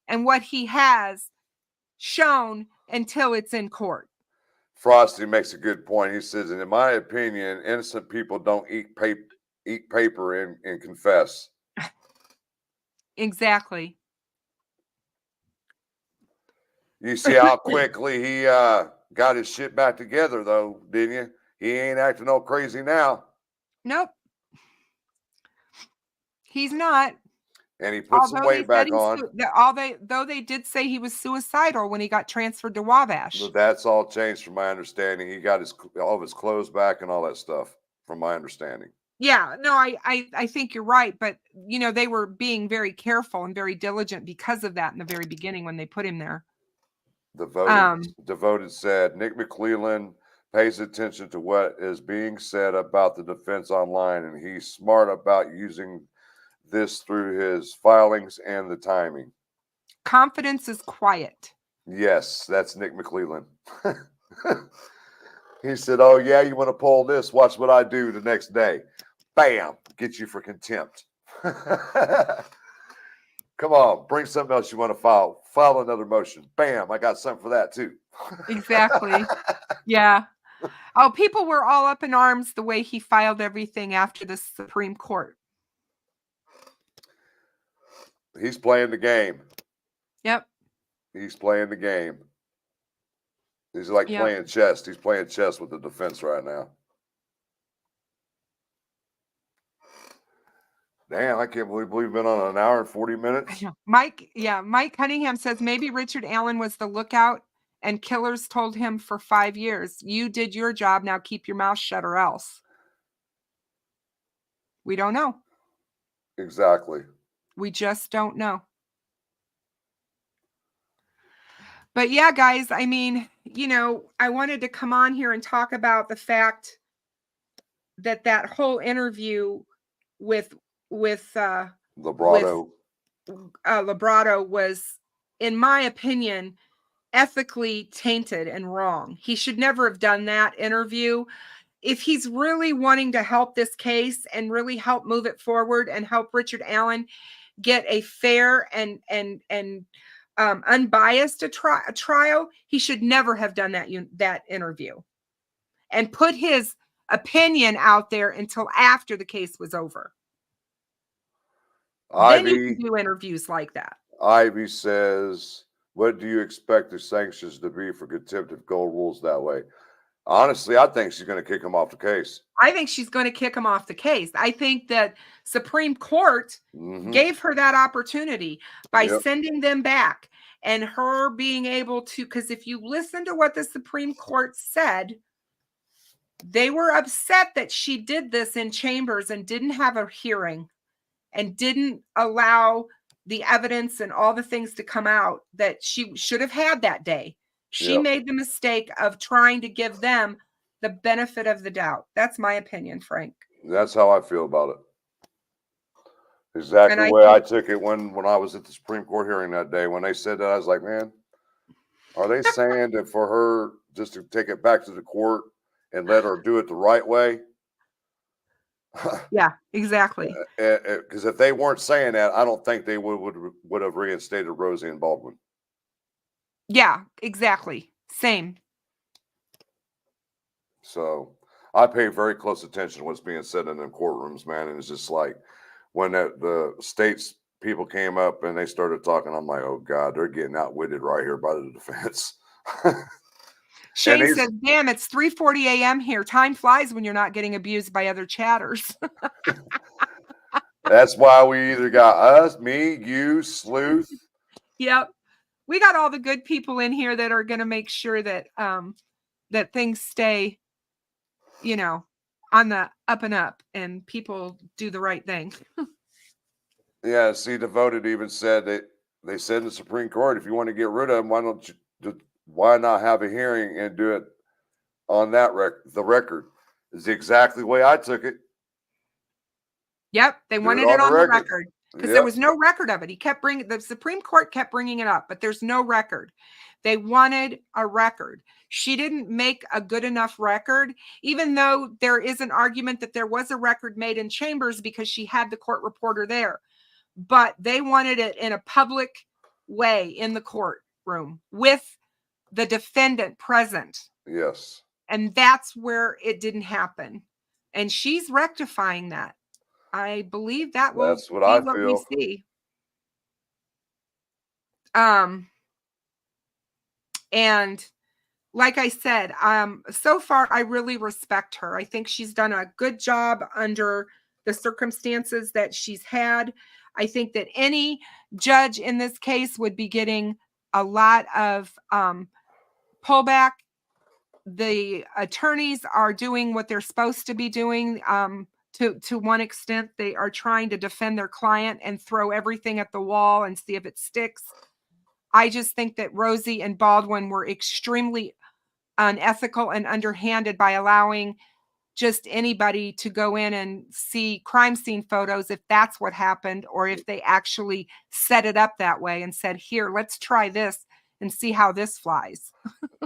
and what he has shown until it's in court. Frosty makes a good point. He says, and in my opinion, innocent people don't eat paper and confess. Exactly. You see how quickly he got his shit back together, though, didn't you? He ain't acting all crazy now. Nope. He's not. And he put some weight back on. Though they did say he was suicidal when he got transferred to Wabash. But that's all changed from my understanding. He got all of his clothes back and all that stuff, from my understanding. Yeah, no, I think you're right. But, you know, they were being very careful and very diligent because of that in the very beginning when they put him there. Devoted said, Nick McClelland pays attention to what is being said about the defense online, and he's smart about using this through his filings and the timing. Confidence is quiet. Yes, that's Nick McClelland. He said, oh, yeah, you want to pull this? Watch what I do the next day. Bam, get you for contempt. Come on, bring something else you want to file. File another motion. Bam, I got something for that too. Exactly. Yeah. Oh, people were all up in arms the way he filed everything after the Supreme Court. He's playing the game. Yep. He's playing the game. He's like playing chess. He's playing chess with the defense right now. Damn, I can't believe we've been on an hour and 40 minutes. Mike Cunningham says maybe Richard Allen was the lookout and killers told him for 5 years, you did your job, now keep your mouth shut or else. We don't know. Exactly. We just don't know. But yeah, guys, I mean, you know, I wanted to come on here and talk about the fact that that whole interview with Lebrato. Lebrato was, in my opinion, ethically tainted and wrong. He should never have done that interview. If he's really wanting to help this case and really help move it forward and help Richard Allen get a fair and unbiased trial, he should never have done that interview and put his opinion out there until after the case was over. Then you can do interviews like that. Ivy says, what do you expect the sanctions to be for contempt if Gull rules that way? Honestly, I think she's going to kick him off the case. I think she's going to kick him off the case. I think that Supreme Court gave her that opportunity by sending them back and her being able to, because if you listen to what the Supreme Court said, they were upset that she did this in chambers and didn't have a hearing and didn't allow the evidence and all the things to come out that she should have had that day. She made the mistake of trying to give them the benefit of the doubt. That's my opinion, Frank. That's how I feel about it. Exactly the way I took it when I was at the Supreme Court hearing that day. When they said that, I was like, man, are they saying that for her just to take it back to the court and let her do it the right way? Yeah, exactly. Because if they weren't saying that, I don't think they would have reinstated Rosie and Baldwin. Yeah, exactly. Same. So I pay very close attention to what's being said in them courtrooms, man. And it's just like when the state's people came up and they started talking, I'm like, oh God, they're getting outwitted right here by the defense. Shane says, damn, it's 3:40 a.m. here. Time flies when you're not getting abused by other chatters. That's why we either got us, me, you, Sleuth. Yep. We got all the good people in here that are going to make sure that that things stay, you know, on the up and up and people do the right thing. Yeah, see, Devoted even said that they said in the Supreme Court, if you want to get rid of them, why not have a hearing and do it on that the record? Is exactly the way I took it. Yep, they wanted it on the record because there was no record of it. The Supreme Court kept bringing it up, but there's no record. They wanted a record. She didn't make a good enough record, even though there is an argument that there was a record made in chambers because she had the court reporter there. But they wanted it in a public way in the courtroom with the defendant present. Yes. And that's where it didn't happen. And she's rectifying that. I believe that will be what we see. And like I said, so far, I really respect her. I think she's done a good job under the circumstances that she's had. I think that any judge in this case would be getting a lot of pullback. The attorneys are doing what they're supposed to be doing. To one extent, they are trying to defend their client and throw everything at the wall and see if it sticks. I just think that Rosie and Baldwin were extremely unethical and underhanded by allowing just anybody to go in and see crime scene photos if that's what happened, or if they actually set it up that way and said, here, let's try this and see how this flies.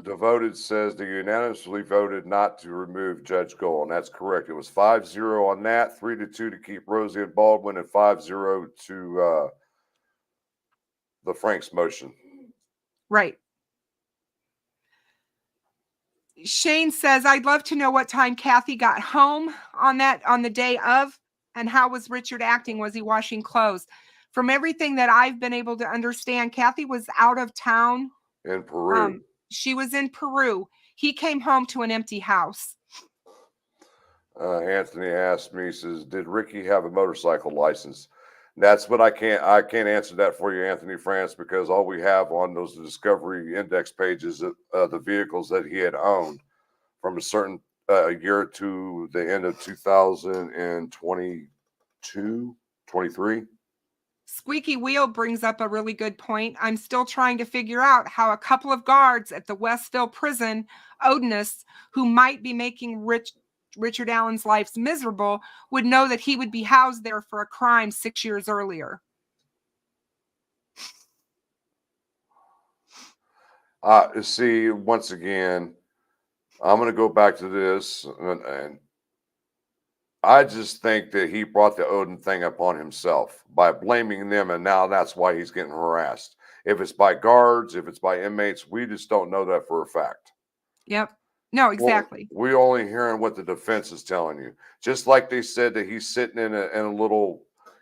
Devoted says they unanimously voted not to remove Judge Gull, and that's correct. It was 5-0 on that, 3-2 to keep Rosie and Baldwin, and 5-0 to the Frank's motion. Right. Shane says, I'd love to know what time Kathy got home on the day of, and how was Richard acting? Was he washing clothes? From everything that I've been able to understand, Kathy was out of town. In Peru. She was in Peru. He came home to an empty house. Anthony asked me, says, did Ricky have a motorcycle license? That's what I can't answer that for you, Anthony France, because all we have on those Discovery Index pages the vehicles that he had owned from a certain year to the end of 2022, 23. Squeaky Wheel brings up a really good point. I'm still trying to figure out how a couple of guards at the Westville prison, Odinists, who might be making Richard Allen's life miserable, would know that he would be housed there for a crime 6 years earlier. See, once again, I'm going to go back to this, and I just think that he brought the Odin thing upon himself by blaming them, and now that's why he's getting harassed. If it's by guards, if it's by inmates, we just don't know that for a fact. Yep. No, exactly. We're only hearing what the defense is telling you. Just like they said that he's sitting in a little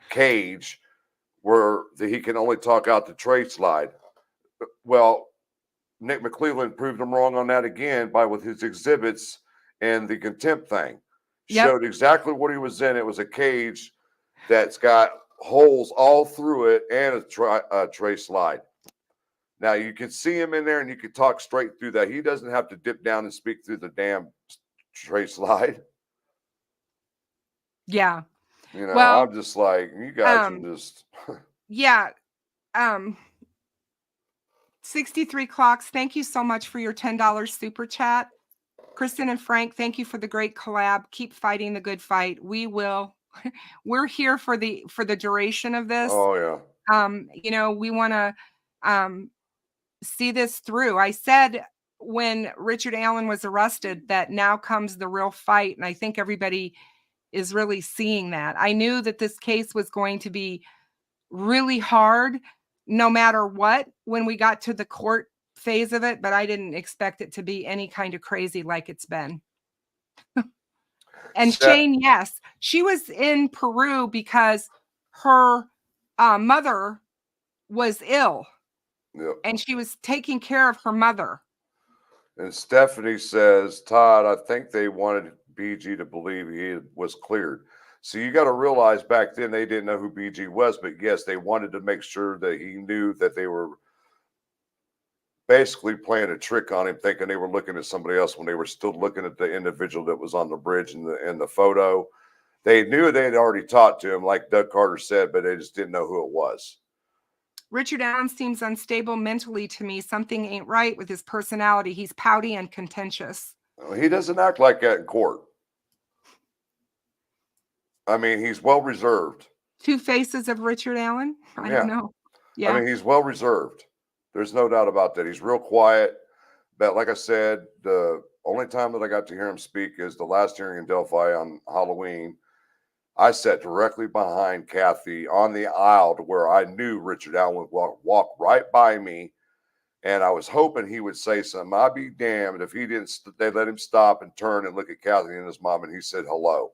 cage where he can only talk out the tray slide. Well, Nick McClelland proved him wrong on that again with his exhibits and the contempt thing. Yep. Showed exactly what he was in. It was a cage that's got holes all through it and a tray slide. Now you can see him in there and you can talk straight through that. He doesn't have to dip down and speak through the damn tray slide. Yeah. You know, well, I'm just like, you guys are just. Yeah. 63 Clocks, thank you so much for your $10 super chat. Kristen and Frank, thank you for the great collab. Keep fighting the good fight. We will. We're here for the duration of this. Oh yeah. You know, we want to see this through. I said when Richard Allen was arrested that now comes the real fight, and I think everybody is really seeing that. I knew that this case was going to be really hard no matter what when we got to the court phase of it, but I didn't expect it to be any kind of crazy like it's been. And Shane, yes, she was in Peru because her mother was ill. Yep. And she was taking care of her mother. And Stephanie says, Todd, I think they wanted BG to believe he was cleared. So you got to realize back then they didn't know who BG was, but yes, they wanted to make sure that he knew that they were basically playing a trick on him, thinking they were looking at somebody else when they were still looking at the individual that was on the bridge in the photo. They knew they had already talked to him, like Doug Carter said, but they just didn't know who it was. Richard Allen seems unstable mentally to me. Something ain't right with his personality. He's pouty and contentious. He doesn't act like that in court. I mean, he's well reserved. Two faces of Richard Allen? I don't know. Yeah. I mean, he's well reserved. There's no doubt about that. He's real quiet. But like I said, the only time that I got to hear him speak is the last hearing in Delphi on Halloween. I sat directly behind Kathy on the aisle to where I knew Richard Allen would walk right by me. And I was hoping he would say something. I'd be damned if he didn't. They let him stop and turn and look at Kathy and his mom, and he said hello.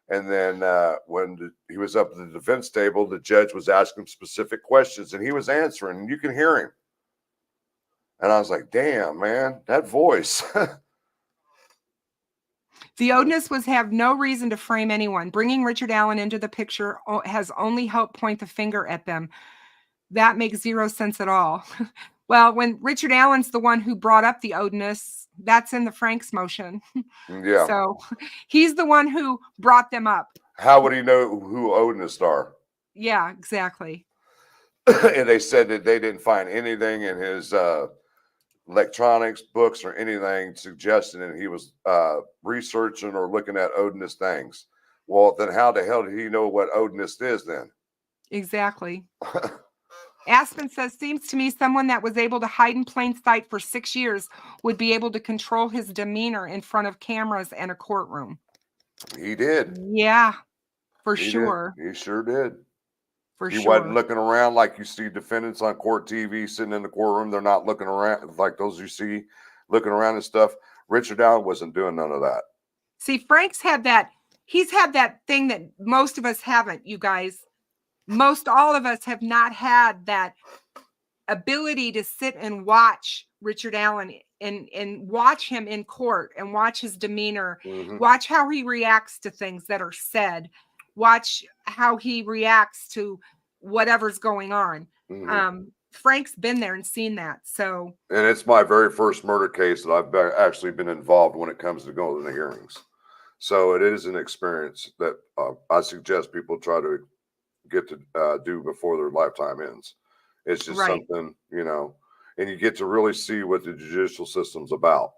And then when he was up at the defense table, the judge was asking him specific questions, and he was answering, and you can hear him. And I was like, damn, man, that voice. The Odinists have no reason to frame anyone. Bringing Richard Allen into the picture has only helped point the finger at them. That makes zero sense at all. Well, when Richard Allen's the one who brought up the Odinists, that's in the Frank's motion. Yeah. So he's the one who brought them up. How would he know who Odinists are? Yeah, exactly. And they said that they didn't find anything in his electronics, books, or anything suggesting that he was researching or looking at Odinist things. Well, then how the hell did he know what Odinist is then? Exactly. Aspen says, seems to me someone that was able to hide in plain sight for 6 years would be able to control his demeanor in front of cameras and a courtroom. He did. Yeah, for sure. He sure did. He wasn't looking around like you see defendants on court TV sitting in the courtroom. They're not looking around like those you see looking around and stuff. Richard Allen wasn't doing none of that. See, Frank's had that. He's had that thing that most of us haven't, you guys. Most all of us have not had that ability to sit and watch Richard Allen and watch him in court and watch his demeanor, watch how he reacts to things that are said, watch how he reacts to whatever's going on. Frank's been there and seen that. So, and it's my very first murder case that I've actually been involved when it comes to going to the hearings. So it is an experience that I suggest people try to get to do before their lifetime ends. It's just something, you know, and you get to really see what the judicial system's about.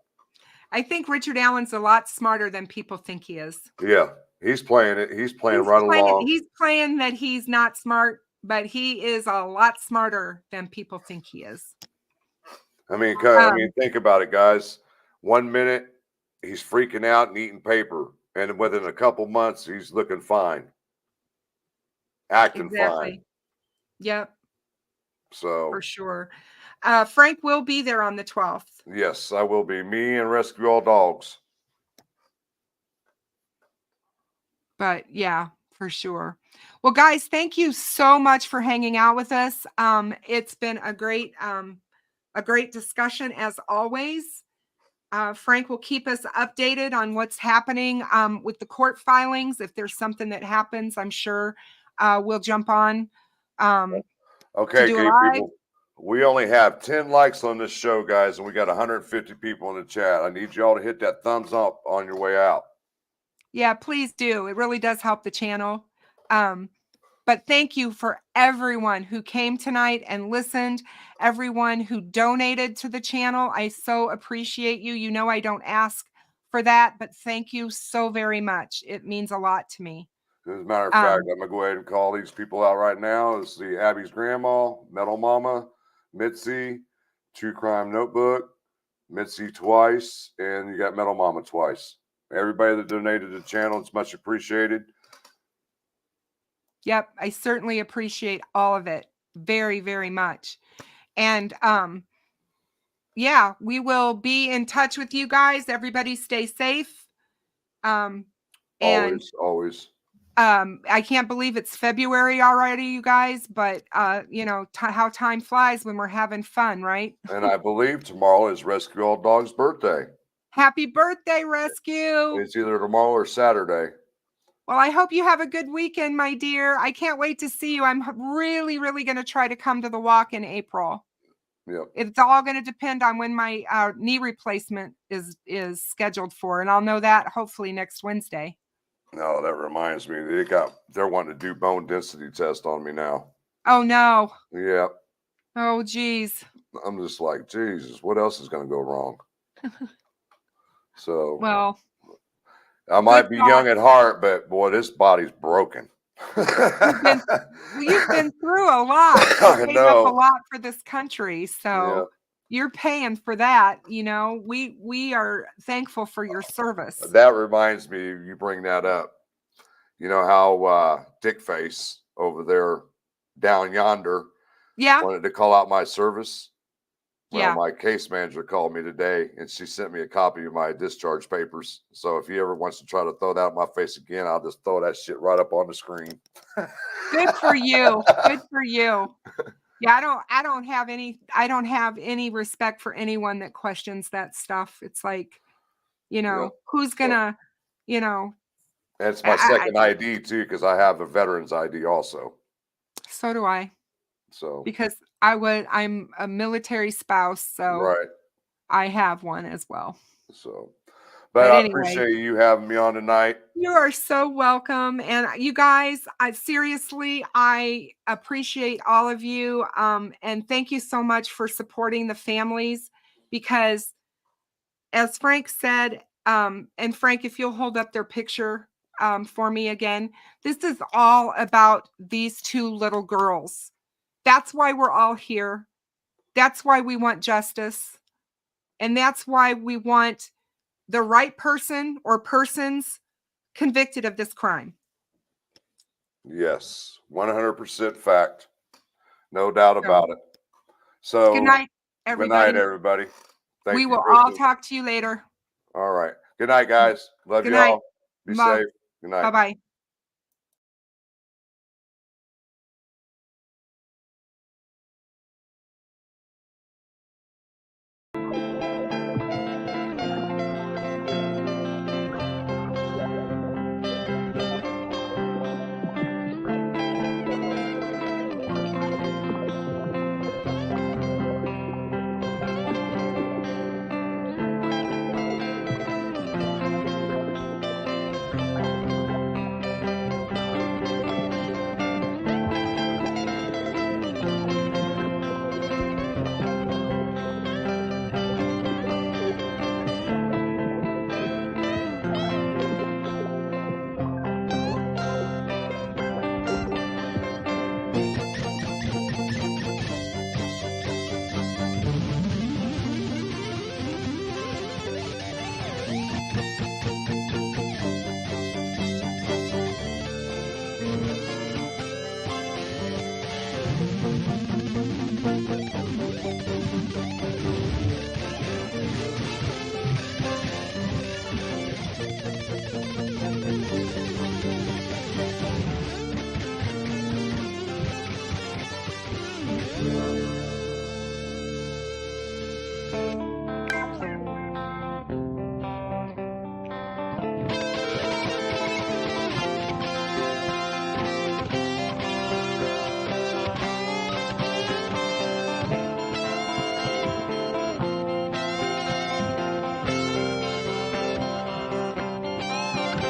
I think Richard Allen's a lot smarter than people think he is. Yeah, he's playing it. He's playing along. He's playing that he's not smart, but he is a lot smarter than people think he is. I mean, think about it, guys. 1 minute he's freaking out and eating paper, and within a couple months he's looking fine, acting fine. Yep. So for sure. Frank will be there on the 12th. Yes, I will be. Me and Rescue All Dogs. But yeah, for sure. Well, guys, thank you so much for hanging out with us. It's been a great discussion as always. Frank will keep us updated on what's happening with the court filings. If there's something that happens, I'm sure we'll jump on. Okay, people. We only have 10 likes on this show, guys, and we got 150 people in the chat. I need y'all to hit that thumbs up on your way out. Yeah, please do. It really does help the channel. But thank you for everyone who came tonight and listened, everyone who donated to the channel. I so appreciate you. You know I don't ask for that, but thank you so very much. It means a lot to me. As a matter of fact, I'm going to go ahead and call these people out right now. It's the Abby's Grandma, Metal Mama, Mitzi, True Crime Notebook, Mitzi twice, and you got Metal Mama twice. Everybody that donated to the channel, it's much appreciated. Yep, I certainly appreciate all of it very, very much. And yeah, we will be in touch with you guys. Everybody stay safe. Always. I can't believe it's February already, you guys, but you know how time flies when we're having fun, right? And I believe tomorrow is Rescue All Dogs' birthday. Happy birthday, Rescue. It's either tomorrow or Saturday. Well, I hope you have a good weekend, my dear. I can't wait to see you. I'm really, really going to try to come to the walk in April. Yep. It's all going to depend on when my knee replacement is scheduled for, and I'll know that hopefully next Wednesday. No, that reminds me. They're wanting to do bone density test on me now. Oh no. Yeah. Oh geez. I'm just like, Jesus, what else is going to go wrong? So well, I might be young at heart, but boy, this body's broken. You've been through a lot. You've made up a lot for this country, so you're paying for that. You know, we are thankful for your service. That reminds me, you bring that up. You know how Dickface over there down yonder wanted to call out my service? Well, my case manager called me today, and she sent me a copy of my discharge papers. So if he ever wants to try to throw that in my face again, I'll just throw that shit right up on the screen. Good for you. Good for you. Yeah, I don't have any respect for anyone that questions that stuff. It's like, you know, who's gonna, you know. And it's my second ID too, because I have a veteran's ID also. So do I. So because I'm a military spouse, so I have one as well. So, but I appreciate you having me on tonight. You are so welcome. And you guys, seriously, I appreciate all of you. And thank you so much for supporting the families, because as Frank said, and Frank, if you'll hold up their picture for me again, this is all about these two little girls. That's why we're all here. That's why we want justice. And that's why we want the right person or persons convicted of this crime. Yes, 100% fact. No doubt about it. So good night, everybody. Good night, everybody. We will all talk to you later. All right. Good night, guys. Love you all. Be safe. Good night. Bye-bye.